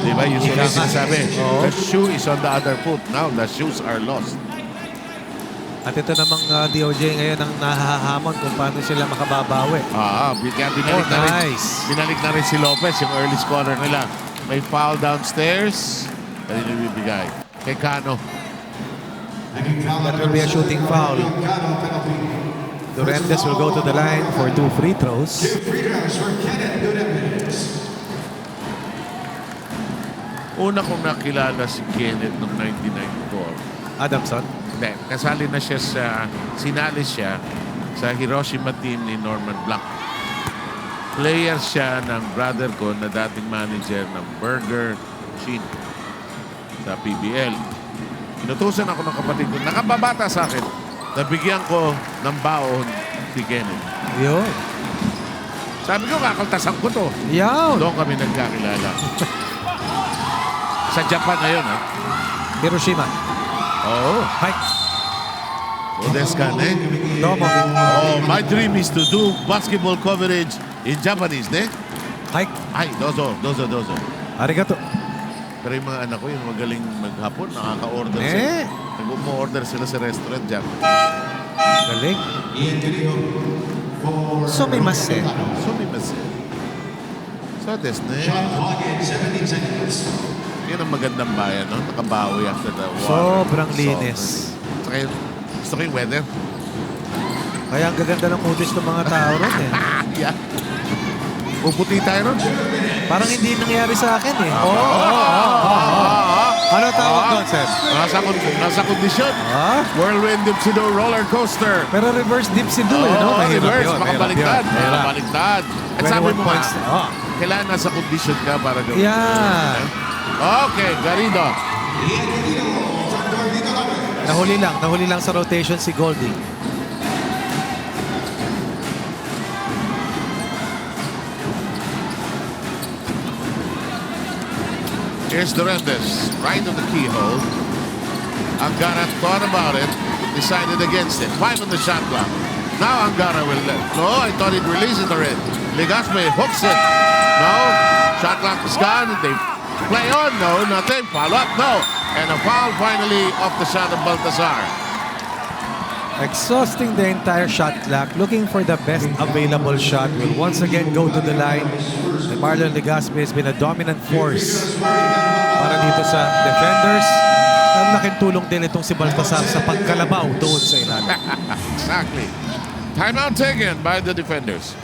Di ba? Usually sinasabi, the shoe is on the other foot. Now, the shoes are lost. At ito namang DOJ ngayon ang nahahamon kung paano sila makababawi. Kaya binalik, nice. binalik na rin si Lopez, yung early scorer nila. May foul downstairs. Kanina bibigay. Kay Cano. That will be a shooting foul. Durantes will go to the line for 2 free throws. Una kong nakilala si Kenneth noong 1994. Adamson? Hindi. Kasali na siya sinali siya sa Hiroshima team ni Norman Black. Player siya ng brother ko na dating manager ng Burger Machine sa PBL. Inutusan ako ng kapatid ko. Nakababata sa akin. Nabigyan ko ng baon si Kenneth. Yun. Sabi ko, kakaltasan ko to. Yaw. Doon kami nagkakilala. Sa Japan na yun, ha? Hiroshima. Oo. Hi. Odescan, eh? Domo. Oh, my dream is to do basketball coverage in Japanese, ne? Hi. Ay, dozo. Arigato. Pero yung mga anak ko, yung magaling maghapon, nakaka-order Eh? sila. Nag-order sila sa restaurant, Japanese. Galing. Sumimasen. So, des, ne? Yun ang magandang bayan, no? Nakabawi after the war. Sobrang linis. Saka gusto ko yung weather. Kaya ang gaganda ng kutis ng mga tao ron eh. Yeah. Puputi tayo ron. Parang hindi nangyari sa akin eh. Ano tawag doon, Seth? Nasa kondisyon. Whirlwind Dipsy-Do roller coaster. Pero reverse dipsy-do eh, no? Mahirap Reverse, yun. makabaliktad. Mahirap. Makabaliktad. At sabi 21 mo points. kailangan nasa kondisyon ka para gawin. Yan. Okay, Garrido. Nahuli lang sa rotation si Goldie. Here's Durantes, right on the keyhole. Angara thought about it, decided against it. 5 on the shot clock. Now Angara will let. No, I thought he'd release it already. Legaspi hooks it. No, shot clock is gone. They play on. No, nothing. Follow up. No. And a foul finally off the shot of Baltazar. Exhausting the entire shot clock, looking for the best available shot. Will once again go to the line. And Marlon Legaspi has been a dominant force para dito sa defenders. Ang laking tulong din itong si Baltasar sa pagkalabaw doon sa ilalim. Exactly. Timeout taken by the defenders.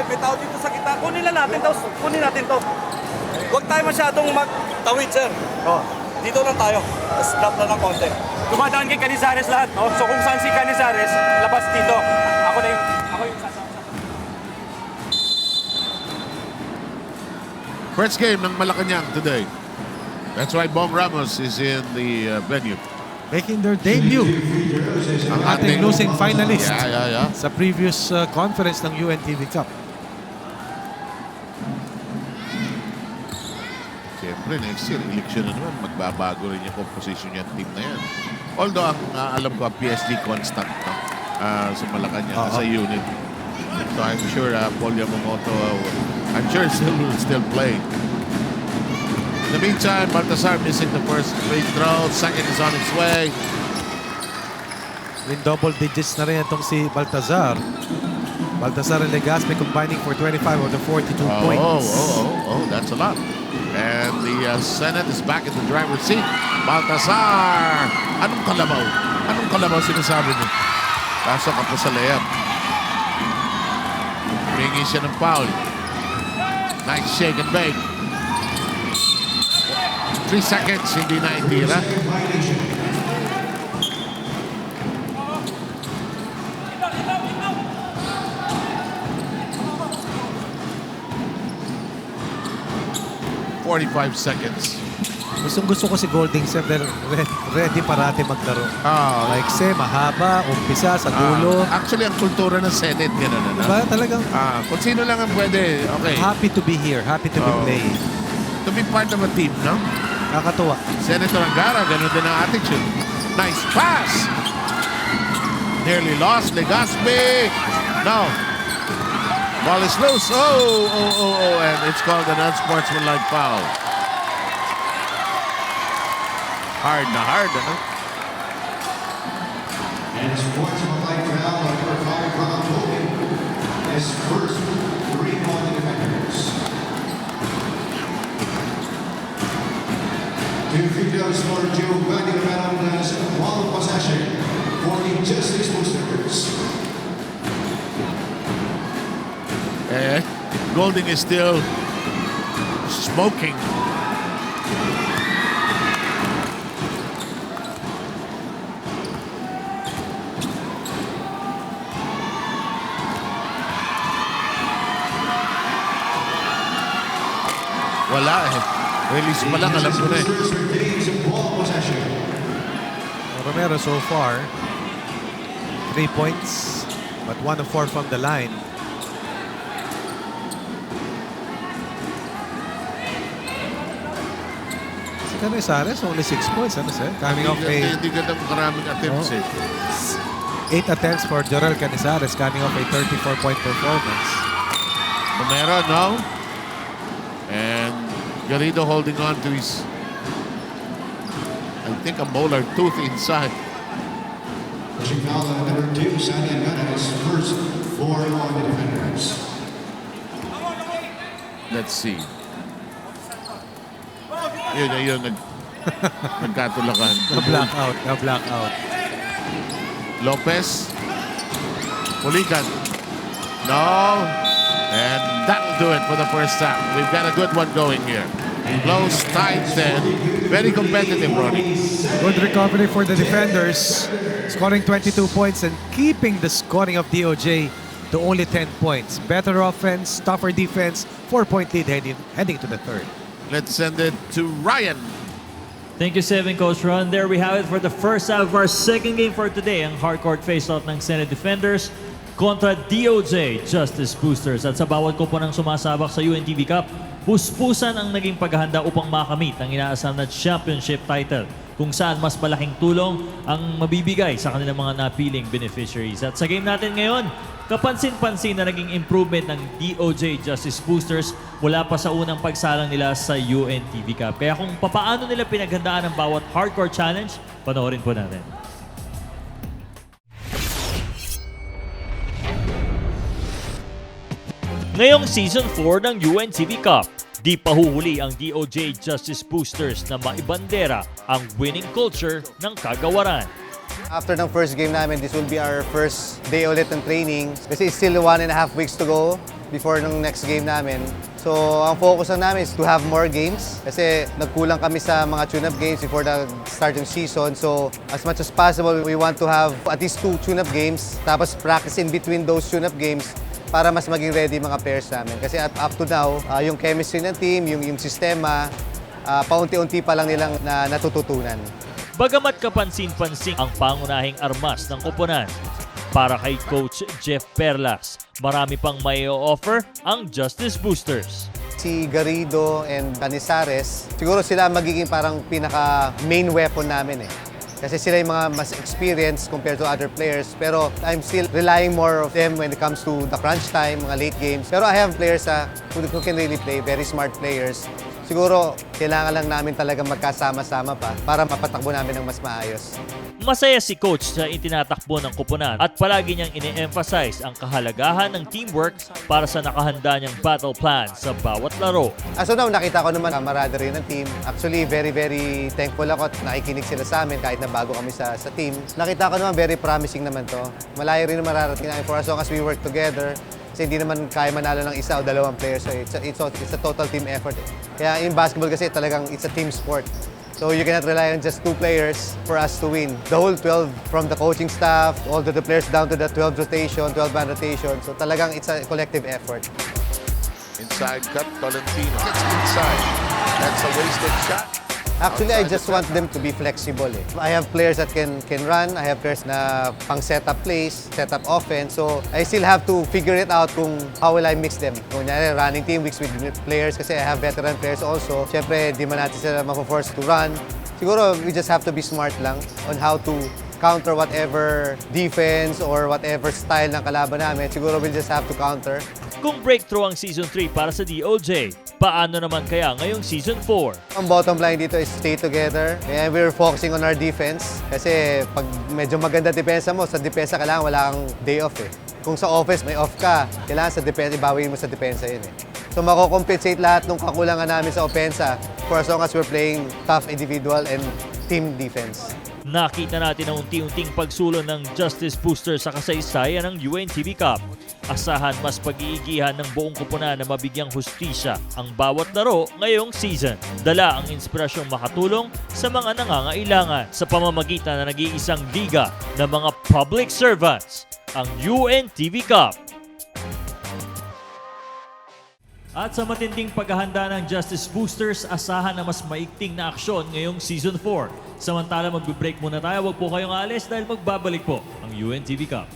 May tao dito sa kita. Kunin natin to. Huwag tayo masyadong magtawid, sir. Dito lang tayo. Tapos drop na ng konti. Dumadaan kay Canizares lahat, no? So kung saan si Canizares, labas dito. Ako yung sasama. First game ng Malacanang today. That's why Bong Ramos is in the venue. Making their debut. Ang ating losing finalist sa previous conference ng UNTV Cup. Siyempre, next year, election na naman. Magbabago rin yung composition yung team na yan. Although, ang alam ko, PSG constant no? Sa Malacanang, sa unit. So I'm sure Paul Yamamoto, I'm sure will still play. In the meantime, Baltazar missing the first free throw. Second is on its way. In double digits na rin itong si Baltazar. Baltazar and Legaspi combining for 25 of the 42 points. That's a lot. And the Senate is back in the driver's seat. Baltazar! Anong kalabaw? Anong kalabaw sinasabi mo? Pasok ako sa layup. Humingi siya ng foul. Nice shake and bake. 3 seconds, hindi na itira. ...45 seconds. Gusto ko si Golding Sir ready parati maglaro. Like say, mahaba, umpisa sa dulo. Actually, ang kultura ng Senate, gano'n na. Diba? Talagang kung sino lang ang pwede, okay. happy to be here, happy to be playing. To be part of a team, no? Kakatuwa. Senator Angara, gano'n din ang attitude. Nice pass. Nearly lost. Legaspi. No. Ball is loose. Oh, and it's called an unsportsmanlike foul. Hard na hard, ano? And sportsmanlike foul for Father Brown Hogan. His first 3 on the defenders. 2 free throws for Giovanni Ramirez, ball possession for the Justice Boosters. Golding is still smoking. Wala eh. Release pa lang, alam ko na eh. Romero so far, 3 points, but 1 of 4 from the line. Si Canizares, only 6 points, ano sir? Coming off Hindi ka ng maraming attempts eh. 8 attempts for Jorel Canizares, coming off a 34-point performance. Romero, no. And Garrido holding on to his, I think, a molar tooth inside. Pushing foul on number 2, Sandy Anganes, first 4 on the defenders. Let's see. Yun, nagkatulakan. Na-blackout. Lopez. Pulican. No. And that'll do it for the first half. We've got a good one going here. Close, tight, and very competitive, Ronnie. Good recovery for the defenders, scoring 22 points and keeping the scoring of DOJ to only 10 points. Better offense, tougher defense, 4-point lead heading to the third. Let's send it to Ryan. Thank you, 7 Coach Ron. There we have it for the first half of our second game for today. Ang hardcourt face-off ng Senate Defenders kontra DOJ Justice Boosters. At sa bawat kupo ng sumasabak sa UNTV Cup, puspusan ang naging paghahanda upang makamit ang inaasam na championship title, kung saan mas malaking tulong ang mabibigay sa kanilang mga napiling beneficiaries. At sa game natin ngayon, kapansin-pansin na naging improvement ng DOJ Justice Boosters mula pa sa unang pagsalang nila sa UNTV Cup. Kaya kung papaano nila pinaghandaan ang bawat hardcore challenge, panoorin po natin. Ngayong Season 4 ng UNTV Cup, di pa huhuli ang DOJ Justice Boosters na maibandera ang winning culture ng kagawaran. After ng first game namin, this will be our first day ulit ng training kasi it's still 1.5 weeks to go before ng next game namin. So, ang focus lang namin is to have more games kasi nagkulang kami sa mga tune-up games before the start ng season. So, as much as possible, we want to have at least 2 tune-up games tapos practice in between those tune-up games para mas maging ready mga players namin. Kasi up to now, yung chemistry ng team, yung sistema, paunti-unti pa lang nilang natututunan. Bagamat kapansin-pansin ang pangunahing armas ng koponan, para kay Coach Jeff Perlas, marami pang may offer ang Justice Boosters. Si Garrido and Canizares, siguro sila magiging parang pinaka-main weapon namin eh. Kasi sila yung mga mas experienced compared to other players. Pero I'm still relying more of them when it comes to the crunch time, mga late games. Pero I have players who can really play, very smart players. Siguro, kailangan lang namin talaga magkasama-sama pa para mapatakbo namin ng mas maayos. Masaya si Coach sa itinatakbo ng koponan at palagi niyang ine-emphasize ang kahalagahan ng teamwork para sa nakahanda niyang battle plan sa bawat laro. So now, nakita ko naman camaraderie ng team. Actually, very, very thankful ako at nakikinig sila sa amin kahit na bago kami sa team. Nakita ko naman, very promising naman to. Malayo rin na mararating namin for as long as we work together. Kasi hindi naman kaya manalo ng isa o dalawang players. So it's a total team effort. Kaya in basketball kasi talagang it's a team sport. So you cannot rely on just 2 players for us to win. The whole 12 from the coaching staff, all the players down to the 12 12-man rotation. So talagang it's a collective effort. Inside cut, Tolentino gets inside. That's a wasted shot. Actually, I just want them to be flexible. I have players that can run. I have players na pang setup plays, setup offense. So, I still have to figure it out kung how will I mix them. Kunyari, running team weeks with players kasi I have veteran players also. Siyempre, di man natin sila ma-force to run. siguro we just have to be smart lang on how to counter whatever defense or whatever style ng kalaban namin. Siguro we'll just have to counter. Kung breakthrough ang Season 3 para sa DOJ, paano naman kaya ngayong Season 4? Ang bottom line dito is stay together and we're focusing on our defense kasi pag medyo maganda depensa mo, sa depensa kailangan wala kang day off eh. Kung sa office may off ka, kailangan sa depensa, ibawiin mo sa depensa yun eh. So mako-compensate lahat ng kakulangan namin sa opensa for as long as we're playing tough individual and team defense. Nakita natin ang unti-unting pagsulong ng Justice Booster sa kasaysayan ng UNTV Cup. Asahan mas pag-iigihan ng buong kupunan na mabigyang hustisya ang bawat laro ngayong season. Dala ang inspirasyong makatulong sa mga nangangailangan sa pamamagitan ng nag-iisang liga ng mga public servants, ang UNTV Cup. At sa matinding paghahanda ng Justice Boosters, asahan na mas maigting na aksyon ngayong Season 4. Samantala magbe-break muna tayo, wag po kayong aalis dahil magbabalik po ang UNTV Cup.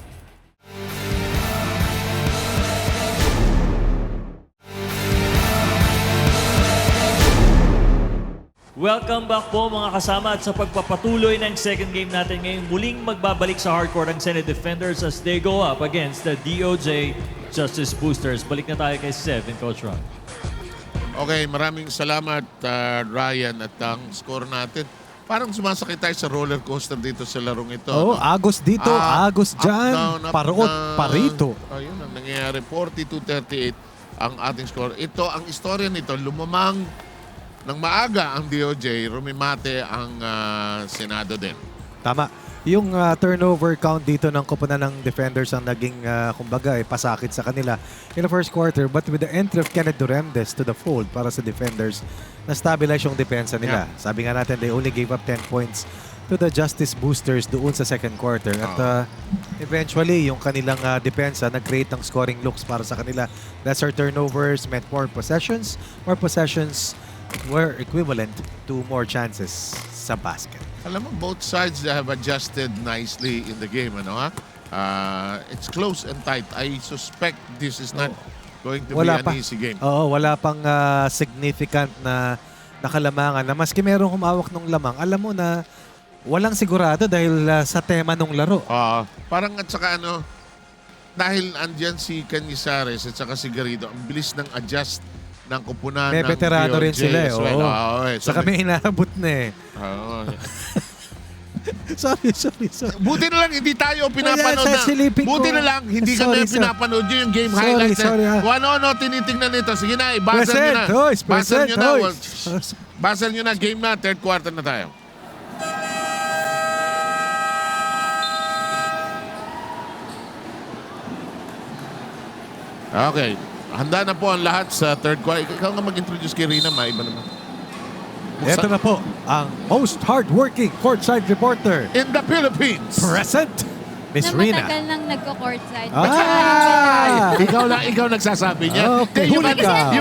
Welcome back po mga kasama at sa pagpapatuloy ng second game natin ngayon, muling magbabalik sa hardcourt ang Senate Defenders as they go up against the DOJ Justice Boosters. Balik na tayo kay Seven, Coach Ron. Okay, maraming salamat Ryan at ang score natin. Parang sumasakit tayo sa roller coaster dito sa larong ito. Oh, agos dito, agos dyan, parot, parito. Ayun ang nangyayari, 42-38 ang ating score. Ito, ang istorya nito, lumamang ng maaga ang DOJ, rumimate ang Senado din. Tama. Yung turnover count dito ng koponan ng defenders ang naging, kumbaga, pasakit sa kanila in the first quarter. But with the entry of Kenneth Duremdes to the fold para sa defenders, na-stabilize yung depensa nila. Yeah. Sabi nga natin, they only gave up 10 points to the Justice Boosters doon sa second quarter. At eventually, yung kanilang depensa nag-create ng scoring looks para sa kanila. Lesser turnovers meant more possessions. More possessions were equivalent to more chances sa basket. Alam mo, both sides have adjusted nicely in the game. Ano, ha? It's close and tight. I suspect this is not going to be an easy game. Oo, wala pang significant na nakalamangan na maski merong humawak ng lamang, alam mo na walang sigurado dahil sa tema ng laro. Parang at saka dahil andyan si Cañizares at saka si Garrido, ang bilis ng adjust ng kupunan may ng veterano DOJ rin sila eh. So sa kami inaabot na eh. Sorry. Buti na lang hindi tayo pinapanood na. Buti na lang hindi kami pinapanood yung game highlights. Kung ano tinitingnan nito. Sige na, basal nyo na. Basal nyo na. Basal nyo na. Game na. Third quarter na tayo. Okay. Handa na po ang lahat sa third quarter. Ikaw nga mag-introduce kay Rina, maiba naman. Ito na po ang most hardworking courtside reporter in the Philippines. Present, Miss Rina. Na matagal nang nagko-courtside. Ikaw nagsasabi niya. Okay, yung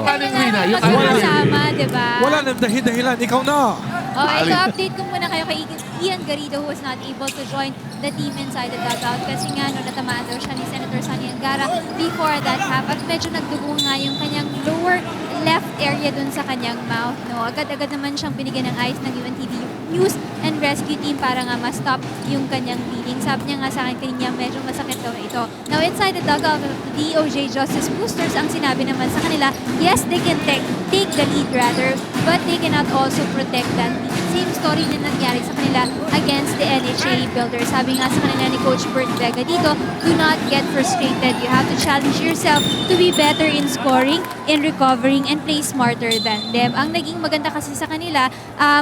aling Rina. Yung Kasama, diba? Wala nang dahilan. Ikaw na. Ito, update ko muna kayo kay Ian Garrido who was not able to join the team inside the dugout kasi nga natamaan daw siya ni Senator Sonny Angara before that half at medyo nagdugo nga yung kanyang lower left area dun sa kanyang mouth. Agad-agad naman siyang binigyan ng ice ng UNTV News and Rescue Team para nga ma-stop yung kanyang bleeding. Sabi niya nga sa akin kanina medyo masakit daw ito. Now inside the dugout of the DOJ Justice Boosters, ang sinabi naman sa kanila, yes, they can take the lead rather, but they cannot also protect that lead. Same story na nangyari sa kanila against the NHA Builders. Sabi nga sa kanila ni Coach Bert Vega dito, do not get frustrated. You have to challenge yourself to be better in scoring, in recovering, and play smarter than them. Ang naging maganda kasi sa kanila,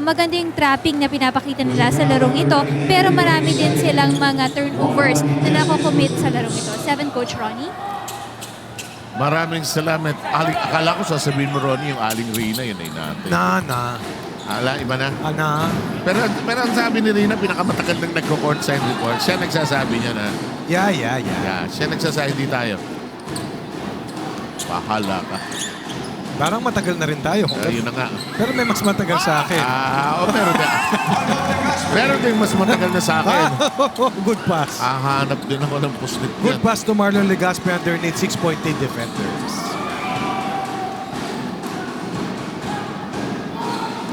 maganda yung trapping na pinapakita nila sa larong ito, pero marami din silang mga turnovers na nakocommit sa larong ito. 7, Coach Ronnie? Maraming salamat. Akala ko sasabihin mo, Ronnie, yung aling Rina, yun ay natin. Iba na? Pero ang sabi ni Rina, pinakamatagal nang nagko-courtside report. Siya nagsasabi niya na. Yeah. Siya nagsasabi, hindi tayo. Bahala ka. Parang matagal na rin tayo. Yun na nga. Pero may mas matagal sa akin. Meron din mas matagal na sa akin. Good pass. Hanap din ako ng puslit niyan. Good pass to Marlon Legaspi underneath 6.8 defenders.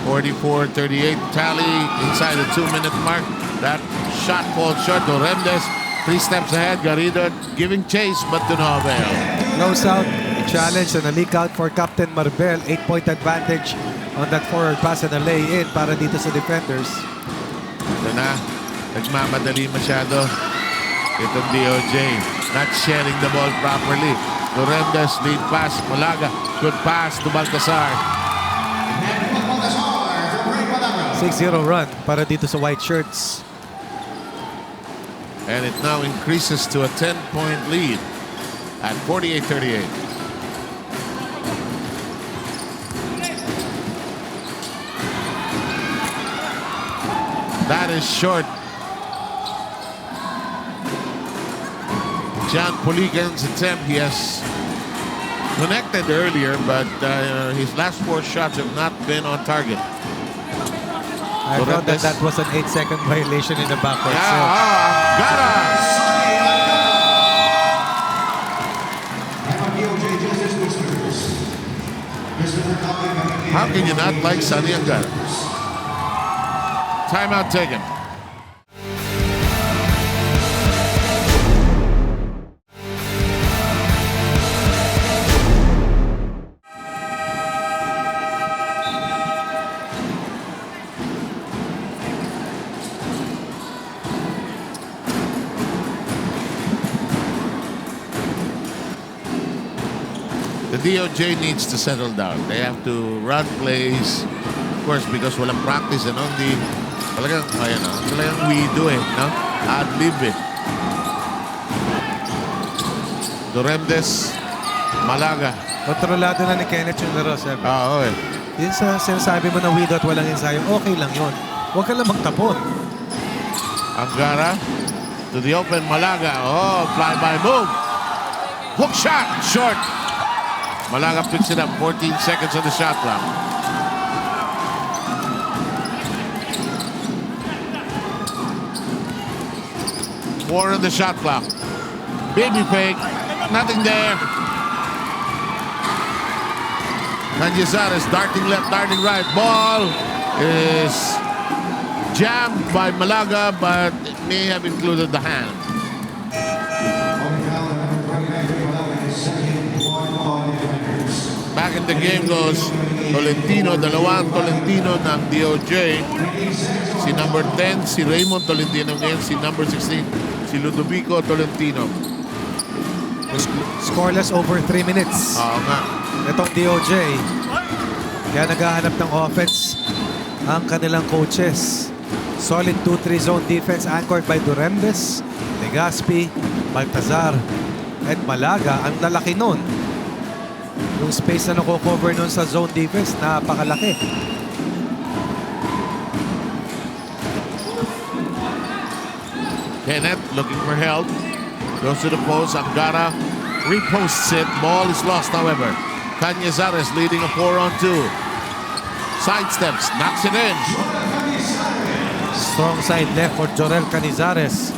44-38 tally inside the 2-minute mark. That shot falls short. Doremdes 3 steps ahead. Garrido giving chase but to no avail. Close out, challenge and a leak out for Captain Marbel. 8-point advantage on that forward pass and a lay-in para dito sa defenders. Ito na, nagmamadali masyado itong DOJ. Not sharing the ball properly. Doremdes lead pass, Malaga. Good pass to Baltasar. 6-0 run para dito sa white shirts. And it now increases to a 10-point lead at 48-38. That is short. John Poligan's attempt, he has connected earlier, but his last 4 shots have not been on target. I thought that was an 8-second violation in the backcourt. How can you not like Sonny Angara? Timeout taken. The DOJ needs to settle down. They have to run plays. Of course, because walang practice and only talagang, ayan na, talagang we do it, no? Ad-lib eh. Doremdes, Malaga. Kontrolado na ni Kenneth yung laro, sir. Oo eh. Yun sa sinasabi mo na widow at walang ensayo, okay lang yun. Huwag ka lang magtapon. Angara to the open, Malaga. Oh, fly-by move. Hook shot, short. Malaga picks it up, 14 seconds on the shot clock. Four on the shot clock. Baby fake, nothing there. Canyazares darting left, darting right. Ball is jammed by Malaga, but it may have included the hand. Back in the game goes Tolentino, dalawang Tolentino ng DOJ. Si number 10, si Raymond Tolentino ngayon, si number 16, si Ludovico Tolentino. Scoreless over 3 minutes. Oo nga. Itong DOJ, kaya naghahanap ng offense ang kanilang coaches. Solid 2-3 zone defense anchored by Doremdes, Legaspi, Baltazar, at Malaga. Ang lalaki nun. Yung space na nako-cover nun sa zone defense, napakalaki. Kenneth looking for help. Goes to the post. Angara reposts it. Ball is lost, however. Canyazares leading a 4-on-2. Sidesteps, knocks it in. Strong side left for Jorel Canizares.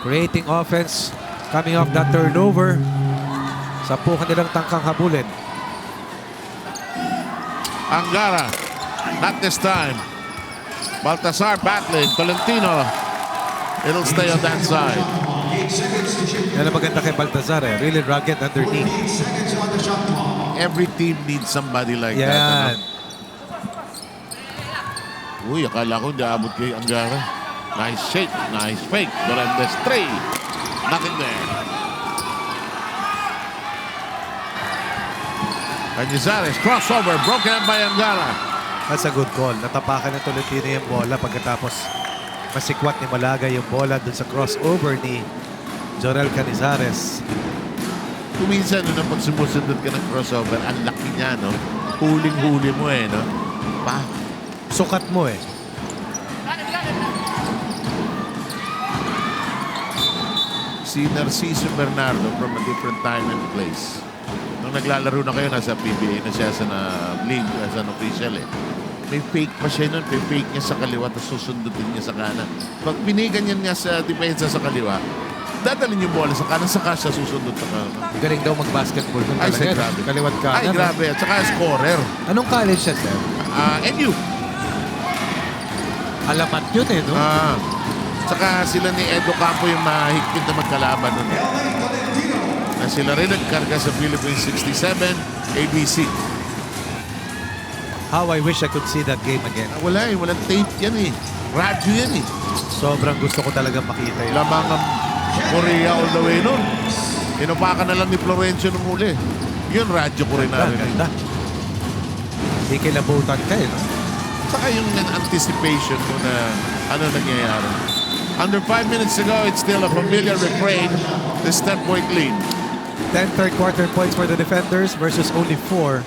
Creating offense coming off that turnover. Sa po kanilang tangkang habulin. Angara, not this time. Baltasar battling. Tolentino. It'll stay on that side. Yan ang maganda kay Baltazar eh. Really rugged underneath. Every team needs somebody like that. Yan. Uy, akala ko hindi abot kay Angara. Nice shake, nice fake. Doremdes 3. Nothing there. Canyazares, crossover, broken up by Angara. That's a good call. Natapakan na Tolentino yung bola pagkatapos masikwat ni Malaga yung bola dun sa crossover ni Jorel Canizares. Kung minsan, pag sumusunod ka ng crossover, ang laki niya, no? Huling-huli mo eh, no? Pa. Sukat mo eh. Si Narciso Bernardo from a different time and place. Nung naglalaro na kayo, nasa PBA na siya sa league as an official eh. May fake pa siya nun. May fake niya sa kaliwa tapos susundutin niya sa kanan. Pag binigan niya sa depensa sa kaliwa, dadalhin yung bola sa kanan, saka siya susundot sa kanan. Galing daw mag-basketball doon Ay, talaga. grabe. Kaliwat kanan. Ay, grabe. At saka scorer. Anong college siya, sir? NU. Alamat yun eh, no? Saka sila ni Edo Campo yung mahigpit na magkalaban nun. Na sila rin nagkarga sa Philippines 67, ABC. How I wish I could see that game again. Wala eh, walang tape yan eh. Radyo yan eh. Sobrang gusto ko talaga makita yun. Lamang ang Korea all the way nun. Inupakan na lang ni Florencio nung huli. Yun, radyo ko rin namin. Ganda. Hindi kilabutan ka eh, no? Saka yung anticipation mo na ano nangyayari. Under 5 minutes to go, it's still a familiar refrain. This 10-point lead. 10 third quarter points for the defenders versus only 4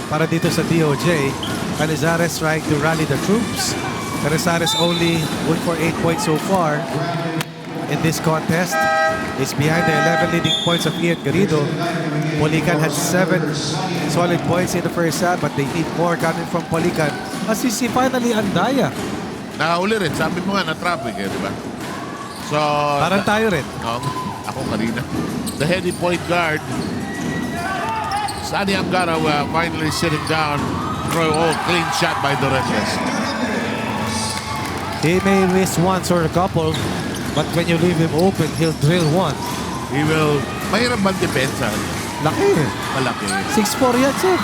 para dito sa DOJ. Canizares trying to rally the troops. Canizares only good for 8 points so far in this contest. Is behind the 11 leading points of Ian Garrido. Polican had 7 solid points in the first half, but they need more coming from Polican. As you see, finally, Andaya. Nakahuli rin. Sabi mo nga na traffic eh, di ba? So, Parang tayo rin. Ako kanina. The heady point guard, Sani Angara finally sitting down. Clean shot by Doretes. He may miss once or a couple, but when you leave him open, he'll drill one. He will, mahirap bang depensa? Laki. Malaki. 6'4" yan, sir.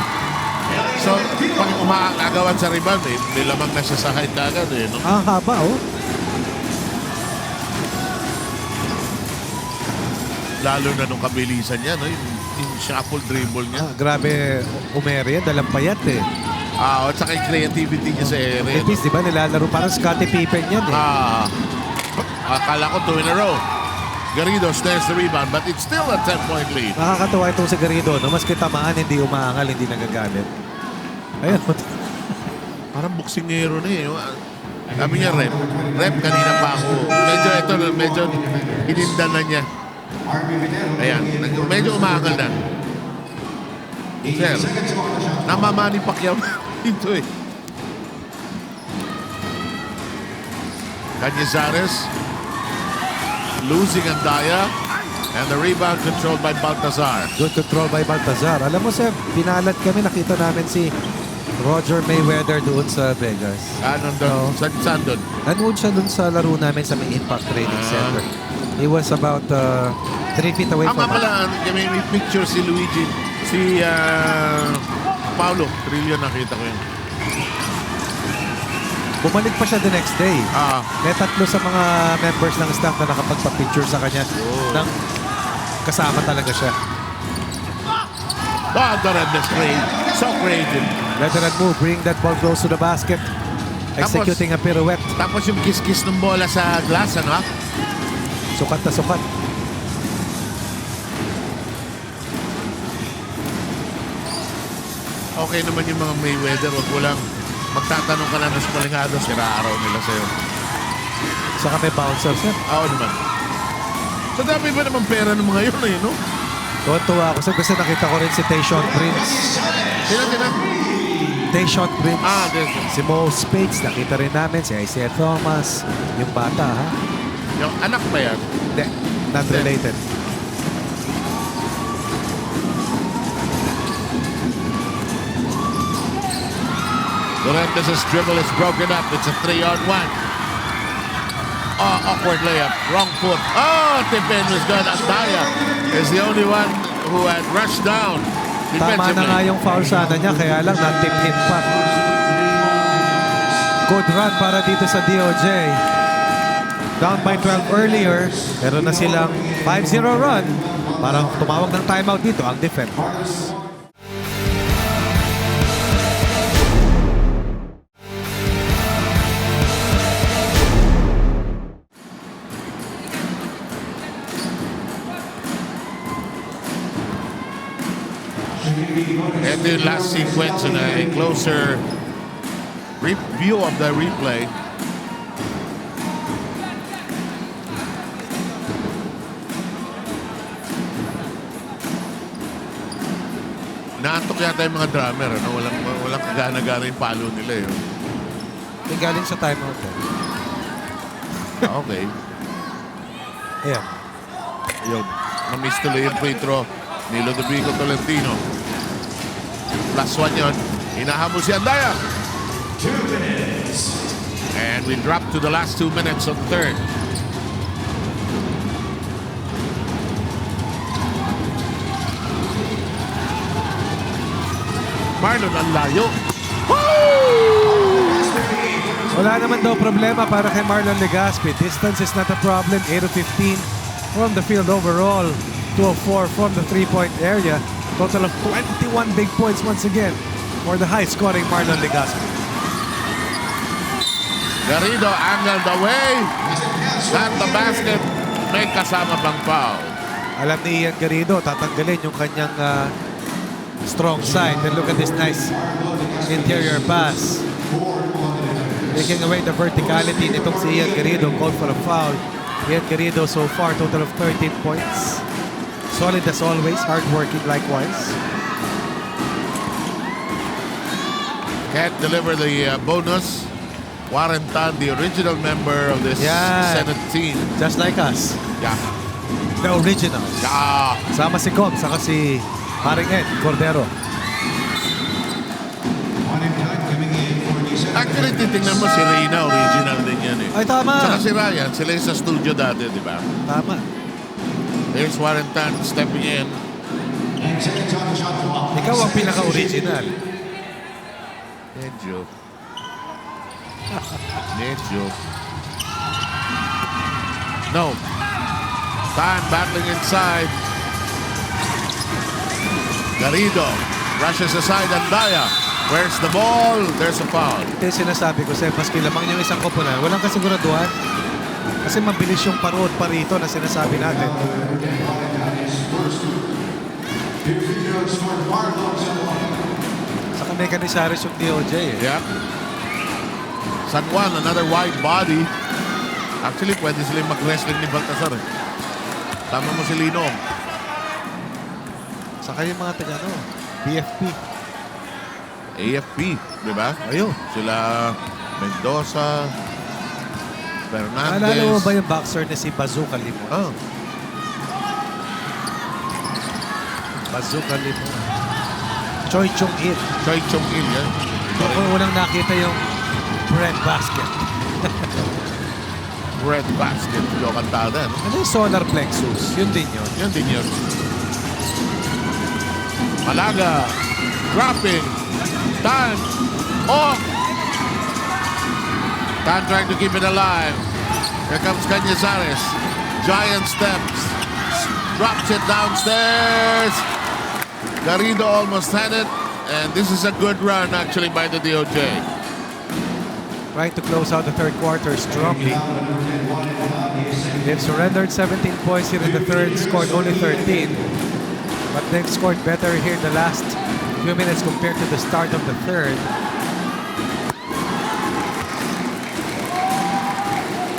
So, pag umaagawan sa rebound, may lamang na siya sa height kagad eh. No? Ang haba, oh. Lalo na nung kabilisan niya, no? Yung shuffle dribble niya. Grabe, umere yan. Dalang payat eh. At saka yung creativity niya sa area. Ipis, di ba? Nilalaro parang Scottie Pippen yan eh. Akala ko 2 in a row. Garrido snares the rebound, but it's still a 10-point lead. Nakakatawa itong si Garrido, no? Maski tamaan, hindi umaangal, hindi nagagalit. Ayun. Parang boksingero na eh. Sabi niya, rep kanina pa ako. Medyo hinindan na niya. Ayan, medyo umaangal na. Sir, namamani Pacquiao dito eh. Canizares losing Andaya, and the rebound controlled by Baltazar. Good control by Baltazar. Alam mo, sir, pinalat kami, nakita namin si Roger Mayweather doon sa Vegas. Nandun? Saan doon? Nanood siya doon sa laro namin sa may Impact Training Center. He was about 3 feet away from us. Pala, may picture si Luigi, si Paulo Trillo, nakita ko yun. Bumalik pa siya the next day. May 3 sa mga members ng staff na nakapagpa-picture sa kanya. Nang kasama talaga siya. Doretes so creative. Veteran move, bring that ball close to the basket. Executing a pirouette. Tapos yung kiss-kiss ng bola sa glass, ano? Sukat na sukat. Okay naman yung mga Mayweather. Wag mo lang magtatanong ka lang sa palingado, sira-araw nila sa'yo. Saka may bouncer, sir. Oo naman. So dami ba naman pera ng mga yun eh, no? Tuwa ako, sir, kasi nakita ko rin si Tayshaun Prince. Sino? Tayshaun Prince. This. Si Mo Spades, nakita rin namin. Si Isaiah Thomas. Yung bata, ha? Yung anak ba yan? Hindi. Not related. Doretes' dribble is broken up. It's a 3-on-1. Awkward layup. Wrong foot. Tip-in was good. Andaya is the only one who had rushed down. Tama na nga yung foul sana niya, kaya lang na-tip-in pa. Good run para dito sa DOJ. Down by 12 earlier, pero na silang 5-0 run. Parang tumawag ng timeout dito ang defenders. And the last sequence and a closer view of the replay. Naantok yata yung mga drummer, ano? Walang kagana-gana yung palo nila. May galing sa timeout. Okay. Ayan. Yun. Na-miss tuloy yung free throw ni Ludovico Tolentino. +1 yun. Hinahamon si Andaya. 2 minutes. And we drop to the last 2 minutes of the third. Marlon ang layo. Wala naman daw problema para kay Marlon Legaspi. Distance is not a problem. 8 of 15 from the field overall. 2 of 4 from the three-point area. Total of 21 big points once again for the high-scoring Marlon Legaspi. Garrido angled away. At the basket. May kasama pang foul. Alam ni Ian Garrido, tatanggalin yung kanyang strong side. And look at this nice interior pass. Taking away the verticality nitong si Ian Garrido. Called for a foul. Ian Garrido so far, total of 13 points. Solid as always, hardworking likewise. Can't deliver the bonus. Warren Tan, the original member of this Senate team. Just like us. Yeah. The originals. Yeah. Sama si Cobb, saka si Haring Ed Cordero. Actually, titingnan mo si Reyna, original din yan eh. Ay, tama. Saka si Ryan, sila yung sa studio dati, di ba? Tama. There's Warren Tan stepping in. Ikaw ang pinaka-original. Medyo. Medyo. No. Tan battling inside. Garrido rushes aside and Daya. Where's the ball? There's a foul. Ito yung sinasabi ko, Seb, maski lamang yung isang koponan, walang kasiguraduhan. Kasi mabilis yung parood pa rito na sinasabi natin. Saka may Canizares yung DOJ eh. Yeah. San Juan, another wide body. Actually, pwede sila mag-wrestling ni Baltasar eh. Tama mo si Linong. Saka yung mga taga, BFP. AFP, di ba? Ayun. Sila Mendoza, Fernandez. Naalala mo ba yung boxer na si Bazooka Limon? Oh. Bazooka Limon. Choi Chung Il. Choi Chung Il, yan. Ito ko unang nakita yung bread basket. Bread basket, yung kantada. No? Ano yung solar plexus? Yun din yun. Yun din yun. Malaga, dropping. Tan. Oh! Tan trying to keep it alive. Here comes Canizares. Giant steps. Drops it downstairs. Garrido almost had it. And this is a good run actually by the DOJ. Trying to close out the third quarter strongly. They've surrendered 17 points here in the third, scored only 13. But they've scored better here in the last few minutes compared to the start of the third.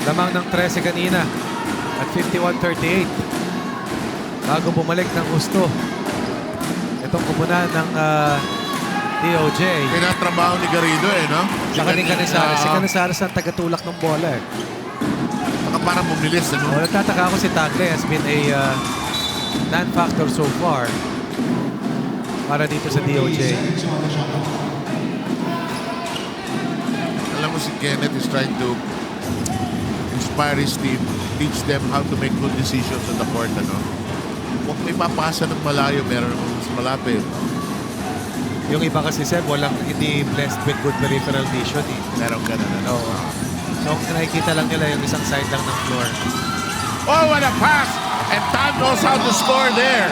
Lamang ng 13 kanina at 51-38. Bago bumalik ng gusto itong kupunan ng DOJ. Pinatrabaho ni Garrido eh, no? Saka ni Canizares. Si Canizares ang tagatulak ng bola eh. Saka parang bumilis, ano? Nagtataka ako si Tagle has been a non-factor so far para dito sa DOJ. Alam mo si Kenneth is trying to inspire his team, teach them how to make good decisions on the court, ano? Huwag may papasa ng malayo, meron naman mas malapit. Yung iba kasi, Seb, hindi blessed with good peripheral vision eh. Meron ka na. Oo. So, nakikita lang nila yung isang side lang ng floor. Oh, what a pass! And Tan knows how to score there.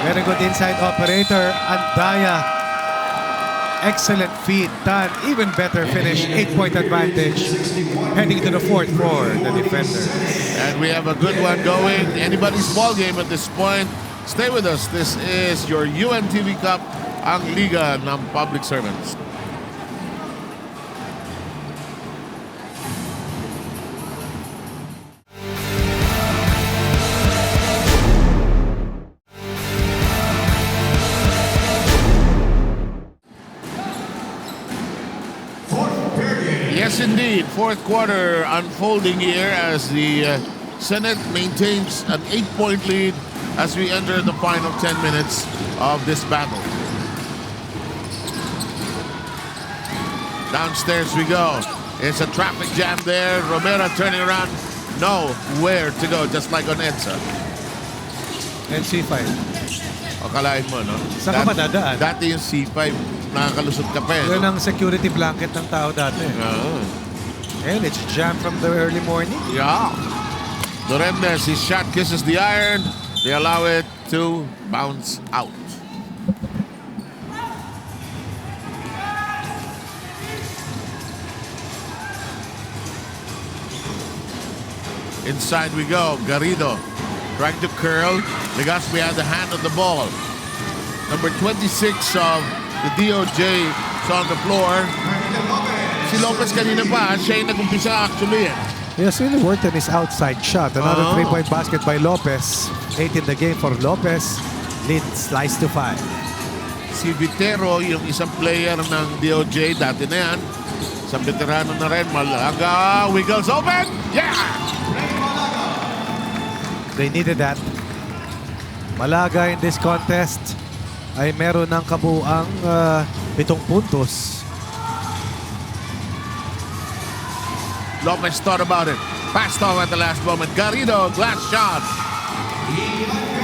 Very good inside operator. Andaya. Excellent feed. Tan, even better finish. 8-point advantage. Heading to the fourth for the defender. And we have a good one going. Anybody's ball game at this point. Stay with us. This is your UNTV Cup, ang Liga ng Public Servants. Yes, indeed. Fourth quarter unfolding here as the Senate maintains an 8-point lead as we enter the final 10 minutes of this battle. Downstairs we go. It's a traffic jam there. Romero turning around. Nowhere to go, just like on EDSA. NC5. Akalain mo, no? Saan ka ba dadaan? Dati yung C5, nakakalusot ka pa, Yun no? ang security blanket ng tao dati. And it's jammed from the early morning. Yeah. Doremnes, his shot kisses the iron. They allow it to bounce out. Inside we go. Garrido trying to curl. Legazpi had the hand on the ball. Number 26 of the DOJ is on the floor. Si Lopez kanina pa, siya yung nag-umpisa actually. He has really worked on his outside shot. Another three-point basket by Lopez. 8 in the game for Lopez. Lead slice to 5. Si Vitero, yung isang player ng DOJ, dati na yan. Isang veterano na rin. Malaga, wiggles open. Yeah! They needed that. Malaga in this contest ay meron ng kabuang 7 puntos. Lopez thought about it. Passed off at the last moment. Garrido, glass shot.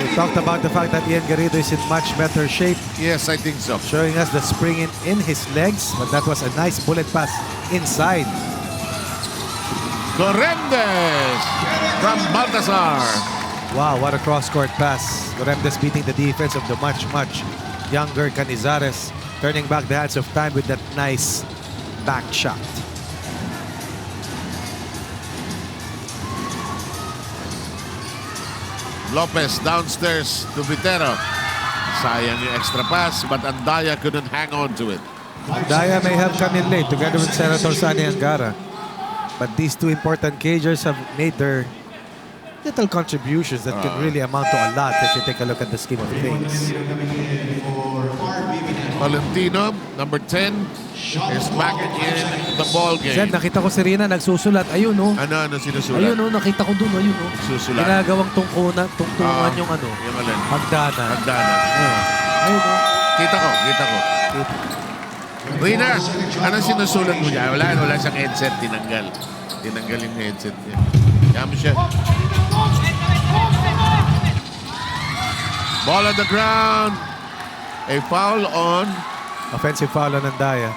We talked about the fact that Ian Garrido is in much better shape. Yes, I think so. Showing us the spring in his legs. But that was a nice bullet pass inside. Doremdes from Baltasar. Wow, what a cross-court pass. Doremdes beating the defense of the much younger Canizares. Turning back the hands of time with that nice back shot. Lopez downstairs to Vitero. Sayang yung extra pass, but Andaya couldn't hang on to it. Daya may have come in late together with Senator Sani Angara. But these two important cagers have made their little contributions that can really amount to a lot if you take a look at the scheme of things. Valentino, number 10, is back in the ball game. Sir, nakita ko si Rina nagsusulat. Ayun, oh. Ano sinusulat? Ayun, oh. Nakita ko dun. Ayun, oh. Susulat. Ginagawang tungtungan yung ano. Yung alin? Hagdana. Ayun, oh. Kita ko. Rina, anong sinusulat mo dyan? Wala siyang headset. Tinanggal yung headset niya. Kaya mo siya. Ball on the ground. A foul on. Offensive foul on Andaya.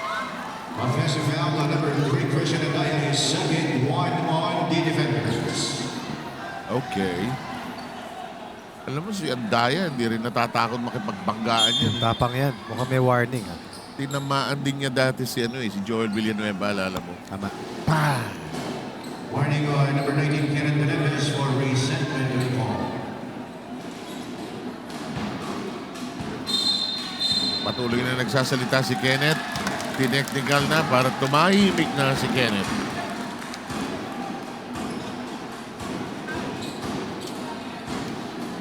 Offensive foul on number 3, Christian Andaya, is second, 1 on the defenders. Okay. Alam mo si Andaya, hindi rin natatakot makipagbanggaan yan. Tapang yan. Mukhang may warning. Tinamaan din niya dati si Joel Villanueva, alala mo. Tama. Warning on number 19, Kenneth Beneves for resentment of ball. Patuloy na nagsasalita si Kenneth. Tineknikal na para tumahimik na si Kenneth.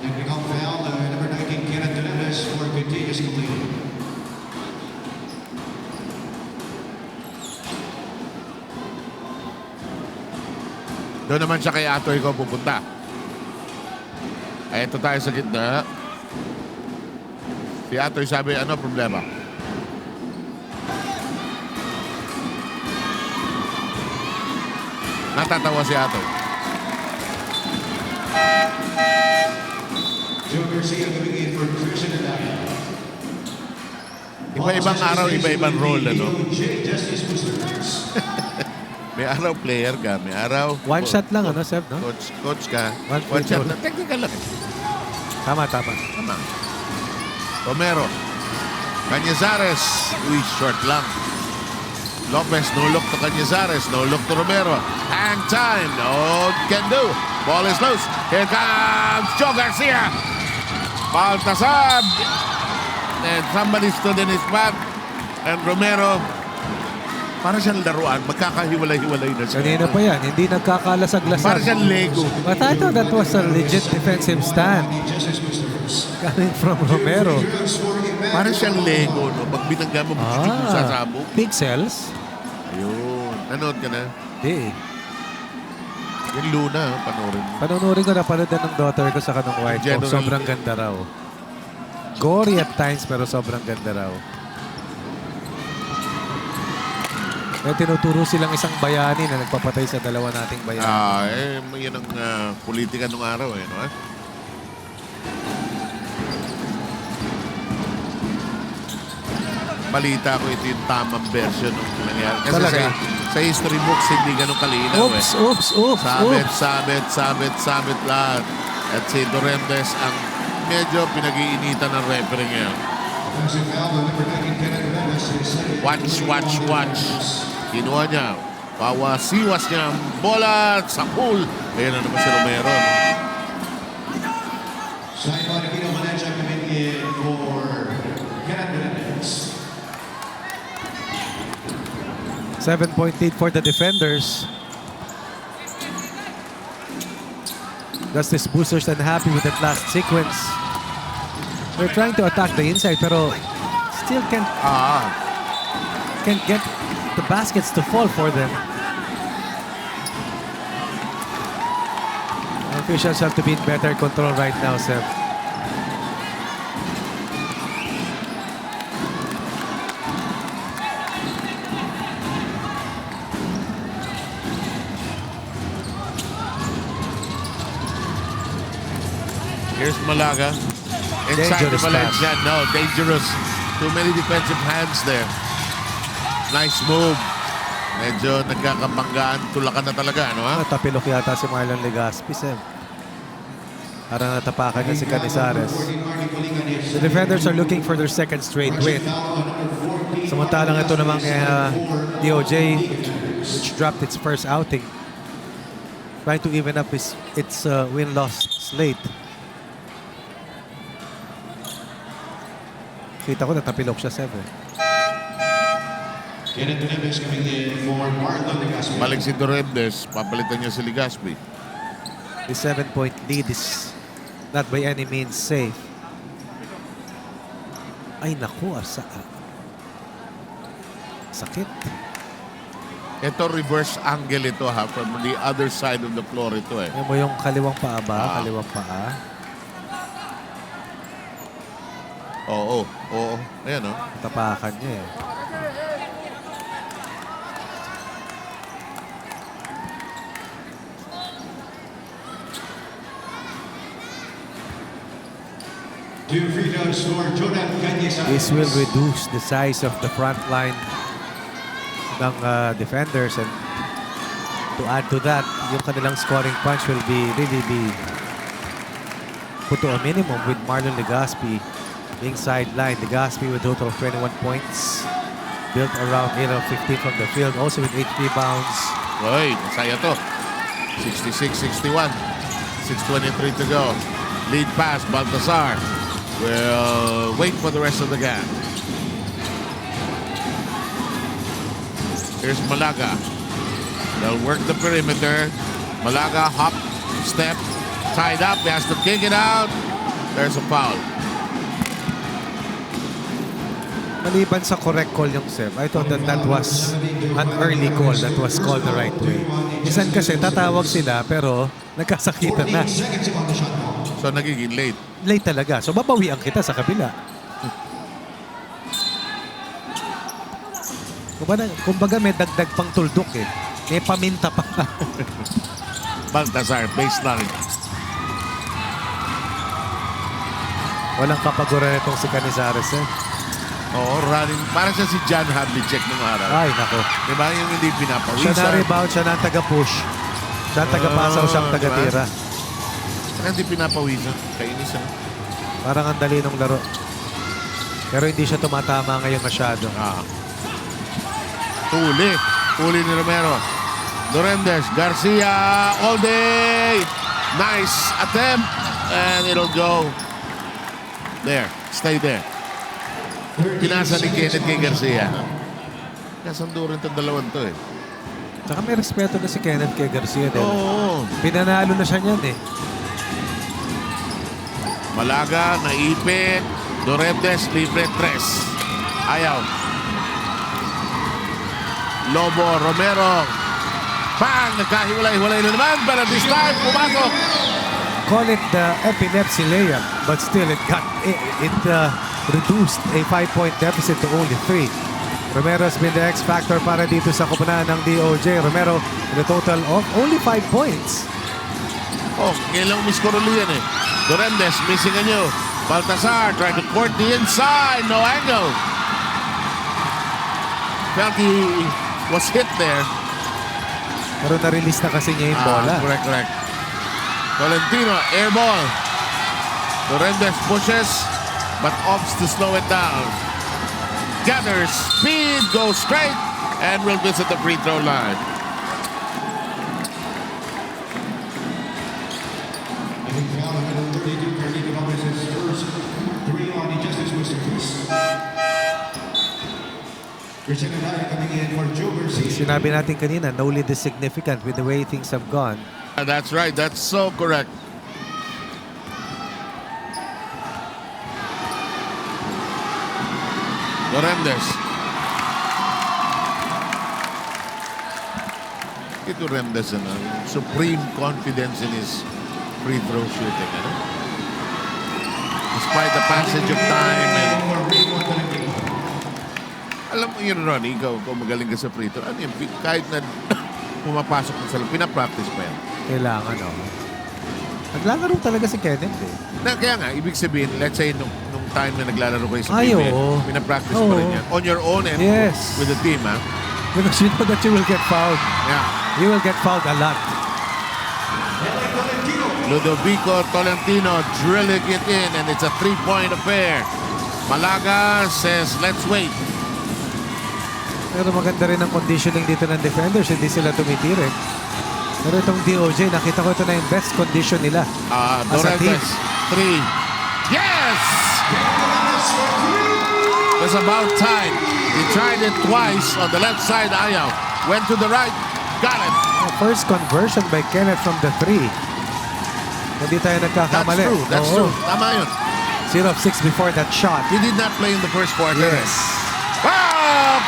Technical foul, number 19, Kenneth Beneves for continuous completed. Doon naman siya kay Atoy ko pupunta. Ay, ito tayo sa gitna. Si Atoy sabi, ano problema? Natatawa si Atoy. Joe Garcia coming in for Christian Andaya. Iba-ibang araw, iba-ibang role, ano? Justice Boosters. May araw player ka, may araw... One shot lang, ano, Seb, no? Coach ka. One One shot goal. lang. Technical lang. Tama. Romero. Cañizares. Uy, short lang. Lopez, no look to Cañizares. No look to Romero. Hang time. No can do. Ball is loose. Here comes Joe Garcia. Baltasar. And somebody stood in his path. And Romero, para siyang laruan, magkakahiwalay-hiwalay na siya. Kanina pa yan, hindi nagkakalasag-lasag. Para siyang Lego. But I thought that was a legit defensive stand. Coming from Romero. Para siyang Lego, no? Pag binangga mo, sasabog. Pixels. Ayun. Nanood ka na? Di. Yung Luna, panoorin mo. Panunurin ko, napanood na ng daughter ko sa kanong wife ko. General. Sobrang ganda raw. Gory at times, pero sobrang ganda raw. May tinuturo silang isang bayani na nagpapatay sa dalawa nating bayani. Yan ang politika nung araw eh, no? Balita ko ito yung tamang version ng nangyari. Kasi Talaga? sa history books, hindi ganun kalinaw eh. Sabit lahat. At si Doremdes ang medyo pinag-iinitan ng referee ngayon. Watch. Kinuha niya. Pawasiwas niya ang bola sa pool. Ayan na naman si Romero. Simon Aquino Maneja coming in for Candidates. 7-point lead for the defenders. Justice Boosters unhappy with that last sequence. They're trying to attack the inside, pero still can't get the baskets to fall for them. Officials have to be in better control right now, Seb. Here's Malaga. Inside Dangerous the Valencia. No, dangerous. Too many defensive hands there. Nice move. Medyo nagkakabanggaan. Tulakan na talaga, ano ha? Natapilok yata si Marlon Legaspi, Seb. Parang natapakan niya si Canizares. The defenders are looking for their second straight win. Samantalang ito namang DOJ, which dropped its first outing, trying to even up its win-loss slate. Kita ko natapilok siya, Seb. Kenneth Neves coming in for Marlon Legaspi. Balik si Doremdes. Papalitan niya si Legaspi. The 7-point lead is not by any means safe. Ay, naku, sakit. Ito reverse angle ito ha. From the other side of the floor ito eh. Yan mo yung kaliwang paa ba? Kaliwang paa. Oo. Ayan o. Tapakan niya eh. Two free throws for Jordan Cañizares. This will reduce the size of the front line ng defenders, and to add to that, yung kanilang scoring punch will really be put to a minimum with Marlon Legaspi being sidelined. Legaspi with a total of 21 points, built around 8 of 15 from the field, also with 8 rebounds. Oy, masaya to. 66-61. 6:23 to go. Lead pass, Baltasar. We'll wait for the rest of the game. Here's Malaga. They'll work the perimeter. Malaga, hop, step, tied up. He has to kick it out. There's a foul. Maliban sa correct call yung Seb, I thought that was an early call that was called the right way. Minsan kasi tatawag sila pero nagkasakitan na. So nagiging late. Late talaga. So babawian kita sa kabila. Kumbaga may dagdag pang tuldok eh. May paminta pa. Baltasar, baseline. Walang kapaguran itong si Canizares eh. Oo, running. Parang siya si John Havlicek nung araw. Ay, nako. Diba yung hindi pinapawisan? Siya na-rebound, siya na taga-push. Siya taga-pasaw, siyang taga-tira. Saka hindi pinapawisan. Kainis ah. Parang ang dali ng laro. Pero hindi siya tumatama ngayon masyado. Huli ni Romero. Doremdes, Garcia, all day. Nice attempt. And it'll go. There, stay there. Pinasa ni Kenneth kay Garcia. Kasando rin itong dalawang to eh. Tsaka may respeto na si Kenneth kay Garcia. Oo. Pinanalo na siya niyan eh. Malaga, naipit. Doremdes, libre, tres. Ayaw. Lobo, Romero. Bang! Nagkahiwalay-hiwalay na naman, but at this time, pumasok. Call it the epilepsy layup, but still it reduced a 5-point deficit to only 3. Romero has been the X factor para dito sa koponan ng DOJ. Romero with a total of only 5 points. Oh, kailang miss-score ulit yan eh. Dorendes missing a new. Baltasar trying to court the inside. No angle. Felt he was hit there. Pero na-release na kasi niya yung bola. Correct. Tolentino, air ball. Dorendes pushes, but opts to slow it down. Gathers speed, goes straight, and will visit the free throw line. Sinabi natin kanina, no lead is significant with the way things have gone. That's right. That's so correct. Dorendes. Dorendes, supreme confidence in his free throw shooting. Despite the passage of time. Alam mo yun, Ronnie, ikaw magaling ka sa free throw. Ano yun, kahit na pumapasok ka sa loob, pinapractice pa yan. Kailangan, Naglalaro talaga si Kenneth eh. Kaya nga, ibig sabihin, let's say, nung time na naglalaro kayo sa Ay, PBA, oo. pinapractice mo rin yan. On your own and Yes. with the team, ha? Because you know that you will get fouled. Yeah. You will get fouled a lot. Ludovico Tolentino drilling it in, and it's a 3-point affair. Malaga says, let's wait. Pero maganda rin ang conditioning dito ng defenders. Hindi sila tumitirik. Pero itong DOJ, nakita ko ito na yung best condition nila. As a team. Dorendes, 3. Yes! It was about time. He tried it twice on the left side. Ayaw. Went to the right. Got it. First conversion by Kenneth from the 3. Hindi tayo nagkakamali. That's true. Tama yun. 0 of 6 before that shot. He did not play in the first quarter. Yes.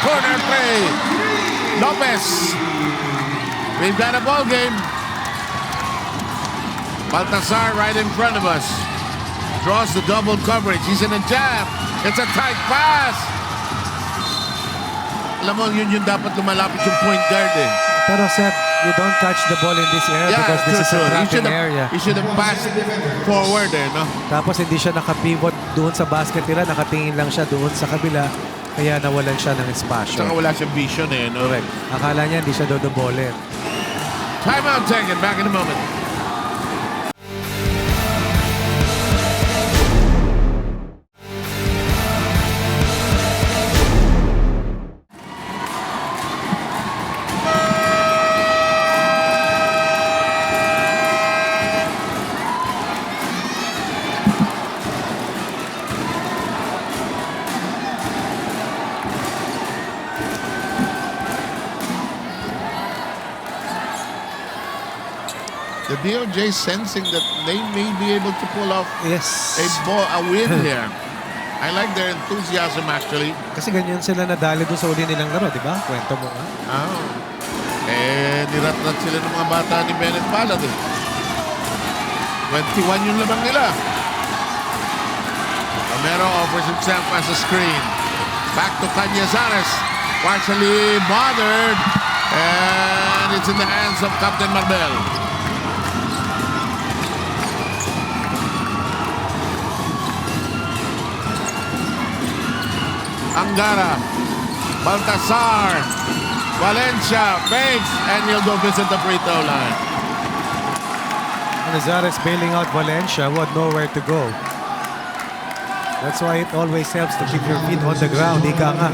Corner play. Lopez. We've got a ball game. Baltasar right in front of us. Draws the double coverage. He's in a jam. It's a tight pass. Alam mo, yun yung dapat lumalapit yung point guard eh. Pero Seth, you don't catch the ball in this area because this is a trapping area. He should have passed forward eh, no? Tapos hindi siya nakapivot doon sa basket nila. Nakatingin lang siya doon sa kabila. Kaya nawalan siya ng espasyo. Saka wala siyang vision eh, no? Correct. Akala niya hindi siya dodobolin. Timeout taken. Back in a moment. The DOJ sensing that they may be able to pull off a win here. I like their enthusiasm actually. Kasi ganyan sila nadali doon sa uli nilang laro, di ba? Kwento mo nga. Nirat-rat sila ng mga bata ni Bennett Palad eh. 21 yung labang nila. Romero offers himself as a screen. Back to Cañizares. Partially bothered. And it's in the hands of Captain Marbel. Angara, Baltasar, Valencia, fakes, and he'll go visit the free throw line. Cañizares bailing out Valencia, who had nowhere to go. That's why it always helps to keep your feet on the ground. Ika nga.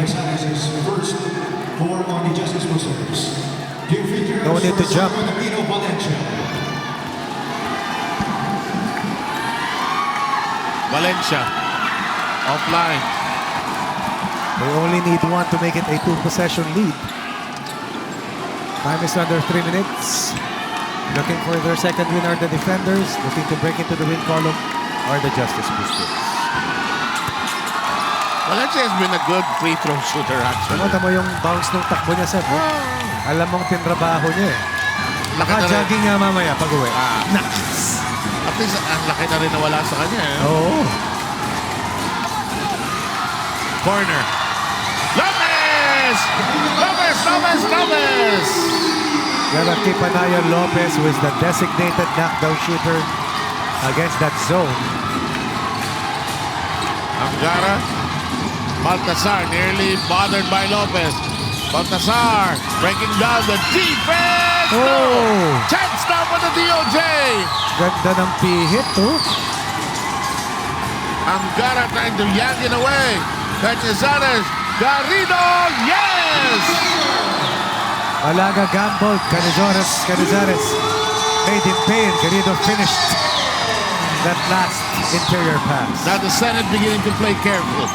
No need to jump. Valencia, offline. They only need one to make it a 2-possession lead. Time is under 3 minutes. Looking for their second win are the defenders. Looking to break into the win column are the Justice Boosters. Valencia has been a good free throw shooter actually. Tama mo yung bounce ng takbo niya, Seth. Alam mong tinrabaho niya eh. Naka-jogging nga mamaya pag-uwi. Nice! At least, ang laki na rin nawala sa kanya. Oo. Corner. Lopez! Lopez! Gotta keep an eye on Lopez, who is the designated knockdown shooter against that zone. Angara. Baltasar nearly bothered by Lopez. Baltasar breaking down the defense. Oh! No! Chance now for the DOJ. Ganda ng pihit, oh. Angara trying to yank it away. Cañizares. Garrido. Yes! Alaga gamble. Cañizares made him pay, and Garrido finished that last interior pass. Now the Senate beginning to play careful.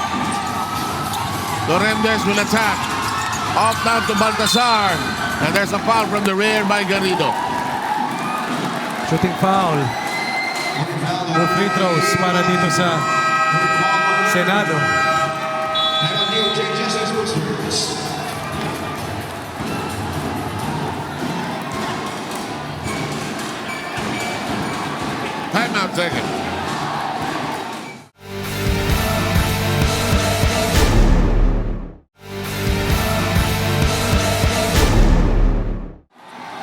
Lorendes will attack. Off down to Baltasar. And there's a foul from the rear by Garrido. Shooting foul. No free throws para dito sa Senado. DOJ Justice Boosters. Timeout taken.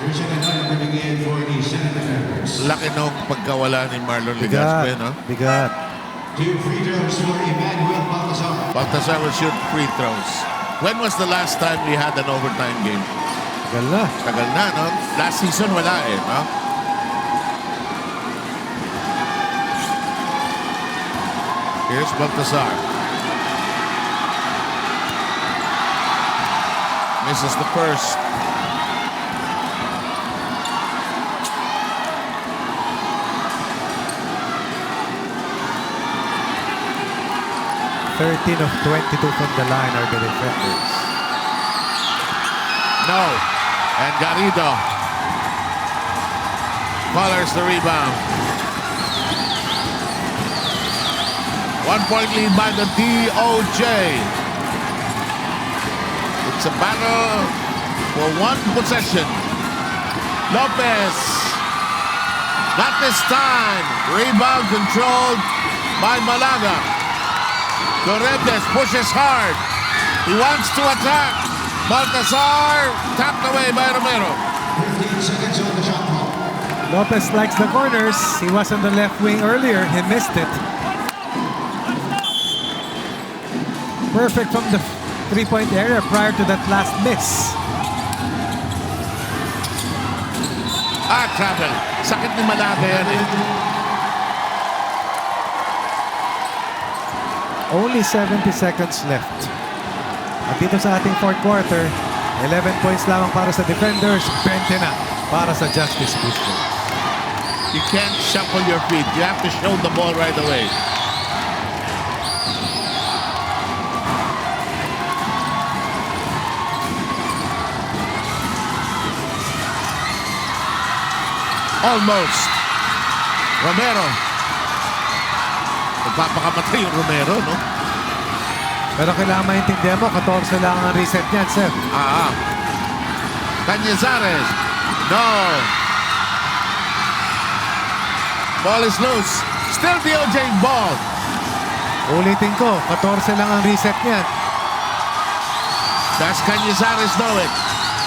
Here's another coming in for the Senate defenders. Laki nung pagkawala ni Marlon Legaspi, no? Bigat. 2 free throws for Emmanuel Baltasar. Baltasar will shoot free throws. When was the last time we had an overtime game? Tagal na. Tagal na, no? Last season wala no? Here's Baltasar. Misses the first. $13 of 22 from the line are the defenders. No. And Garrido collars the rebound. 1 point lead by the DOJ. It's a battle for one possession. Lopez. Not this time. Rebound controlled by Malaga. Lorendes pushes hard. He wants to attack. Baltasar tapped away by Romero. 15 seconds on the shot clock. Lopez likes the corners. He was on the left wing earlier. He missed it. Perfect from the three-point area prior to that last miss. Travel. Sakit ni Malaga yan Only 70 seconds left. At dito sa ating fourth quarter, 11 points lamang para sa defenders, 20 na para sa Justice Boosters. You can't shuffle your feet. You have to show the ball right away. Almost. Romero. Nagpapakamatay yung Romero, no? Pero kailangan maintindihan mo, 14 lang ang reset niyan, Seth. Cañizares. No. Ball is loose. Still DOJ ball. Ulitin ko, 14 lang ang reset niyan. Does Cañizares know it?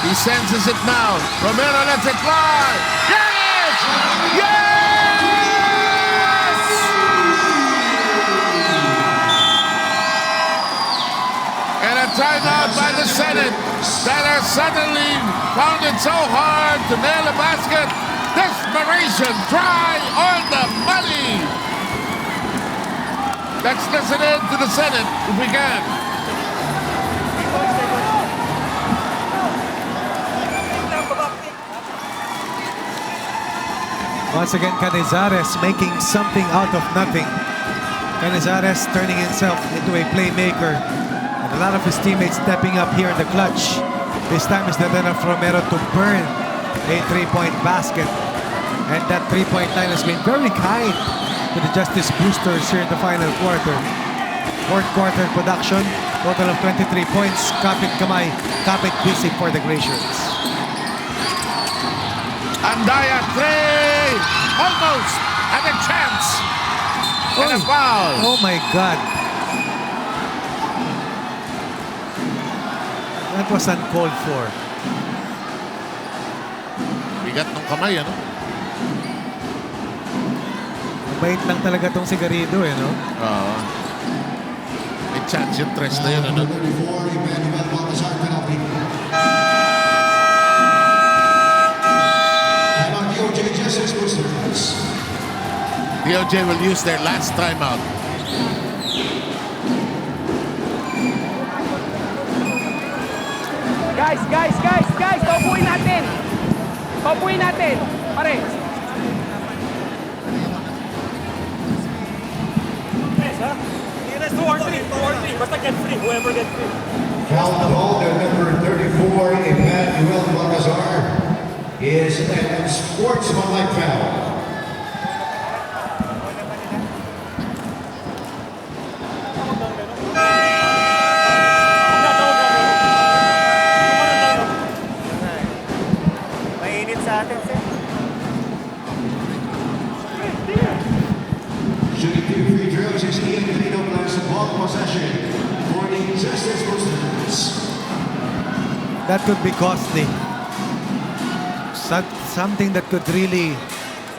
He senses it now. Romero lets it fly. Yes! Yes! And a timeout by the Senate that has suddenly found it so hard to nail a basket. Desperation, try on the money. Let's listen in to the Senate if we can. Once again, Cañizares making something out of nothing. Cañizares turning himself into a playmaker. And a lot of his teammates stepping up here in the clutch. This time is not enough for Romero to burn a three-point basket. And that three-point line has been very kind to the Justice Boosters here in the final quarter. Fourth quarter production, total of 23 points. Kapit kamay, kapit busy for the Glaciers. Andaya, 3! Almost! And a chance! And a foul! Oh my God. That was uncalled for. Bigat ng kamay, ano? Mabait lang talaga tong si Garrido, eh, no? Oo. May chance yung tres na yun, ano? DOJ will use their last timeout. Guys! Paupuin natin! Paupuin natin! Pare! Two or three. Basta get free. Whoever gets free. Foul called at number 34, Emmanuel Balcazar, is a sportsmanlike foul. Mainit sa atin, sir. Shooting 2 free throws is Ian Garrido plus ball possession for the Justice Boosters. That could be costly. Something that could really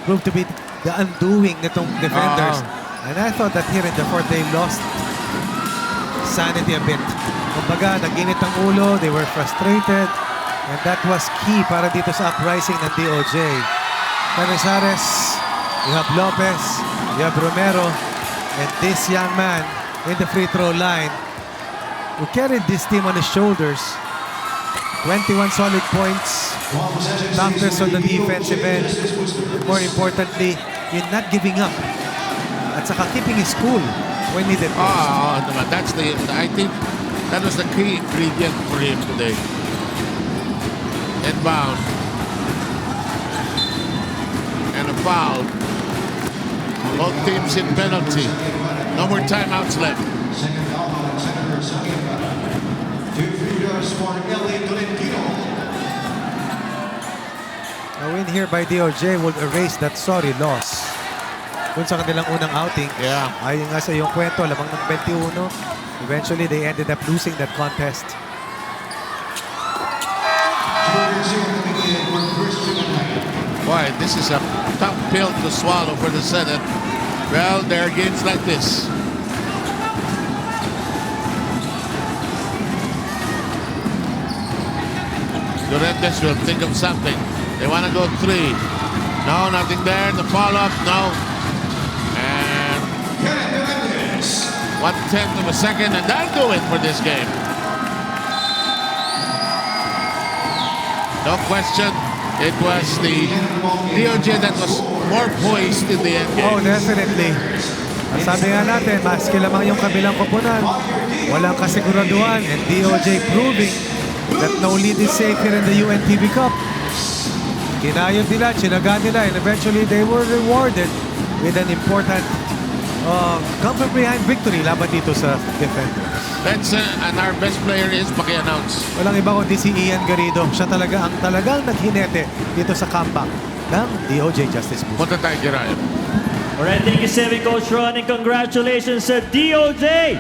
prove to be the undoing nitong defenders. And I thought that here in the fourth, they lost sanity a bit. Kumbaga, nag-init ang ulo, they were frustrated, and that was key para dito sa uprising ng DOJ. Canizares, you have Lopez, you have Romero, and this young man in the free throw line who carried this team on his shoulders. 21 solid points, toughness on the defensive end. More importantly, in not giving up. At saka keeping his cool when needed most. I think that was the key ingredient for him today. Inbound. And a foul. Both teams in penalty. No more timeouts left. Second foul on center Sakiba. 2 free throws for Eli Tolentino. A win here by DOJ will erase that sorry loss. Dun sa kanilang unang outing. Yeah. Ayon nga sa iyong kwento, lamang ng 21. Eventually, they ended up losing that contest. Boy, this is a tough pill to swallow for the Senate. Well, there are games like this. Durantes will think of something. They want to go 3. No, nothing there. The follow-up, no. And 1/10 of a second, and that'll do it for this game. No question, it was the DOJ that was more poised in the end game. Oh, definitely. Sabi nga natin, maski lamang yung kabilang koponan, walang kasiguraduhan, and DOJ proving that no lead is safe here in the UNTV Cup. Kinayod nila, chinaga nila, and eventually they were rewarded with an important come-from-behind victory laban dito sa defenders. And our best player is paki-announce. Walang iba kundi si Ian Garrido. Siya talaga ang talagang naghinete dito sa comeback ng DOJ Justice Boosters. Punta tayo, Jerome. Alright, thank you, Seven Coach Ron, and congratulations sa DOJ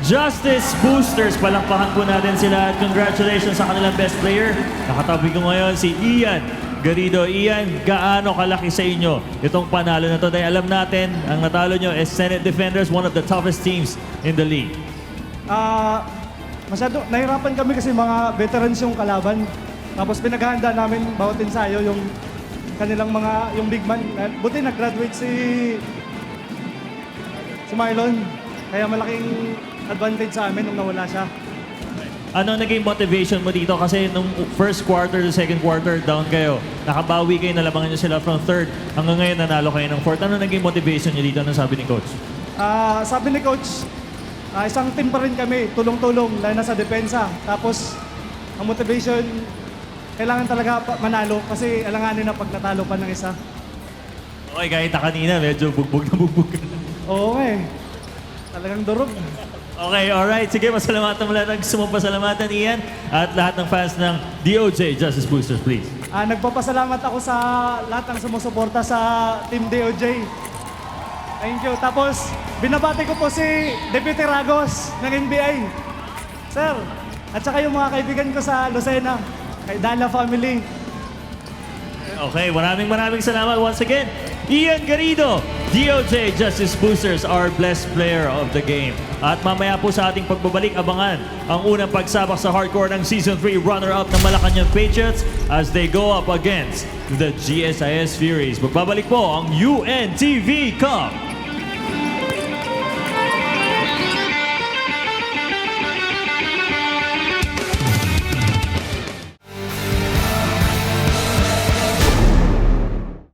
Justice Boosters. Palakpakan po natin sila at congratulations sa kanilang best player. Nakatabi ko ngayon si Ian Garrido. Ian, gaano kalaki sa inyo itong panalo na to? Dahil alam natin, ang natalo nyo is Senate Defenders, one of the toughest teams in the league. Masyado, nahirapan kami kasi mga veterans yung kalaban. Tapos pinaghahanda namin bawat ensayo yung kanilang mga, yung big man. Buti nag-graduate si Mylon. Kaya malaking advantage sa amin nung nawala siya. Ano naging motivation mo dito? Kasi nung first quarter to second quarter, down kayo. Nakabawi kayo, nalabangan nyo sila from third. Hanggang ngayon, nanalo kayo ng fourth. Ano naging motivation nyo dito? Ano sabi ni Coach? Sabi ni Coach, isang team pa rin kami, tulong-tulong, lalo na sa depensa. Tapos, ang motivation, kailangan talaga manalo kasi alanganin na pag natalo pa ng isa. Okay, kahit kanina, medyo bugbog na bugbog ka. Oo nga eh. Talagang durog. Okay, alright. Sige, pasalamatan mo lahat. Gusto mong pasalamatan, Ian. At lahat ng fans ng DOJ Justice Boosters, please. Nagpapasalamat ako sa lahat ng sumusuporta sa Team DOJ. Thank you. Tapos, binabati ko po si Deputy Ragos ng NBI. Sir, at saka yung mga kaibigan ko sa Lucena, kay Dala family. Okay, maraming salamat once again. Ian Garrido, DOJ Justice Boosters, our blessed player of the game. At mamaya po sa ating pagbabalik, abangan ang unang pagsabak sa hardcore ng Season 3 runner-up ng Malacanang Patriots as they go up against the GSIS Furies. Magbabalik po ang UNTV Cup.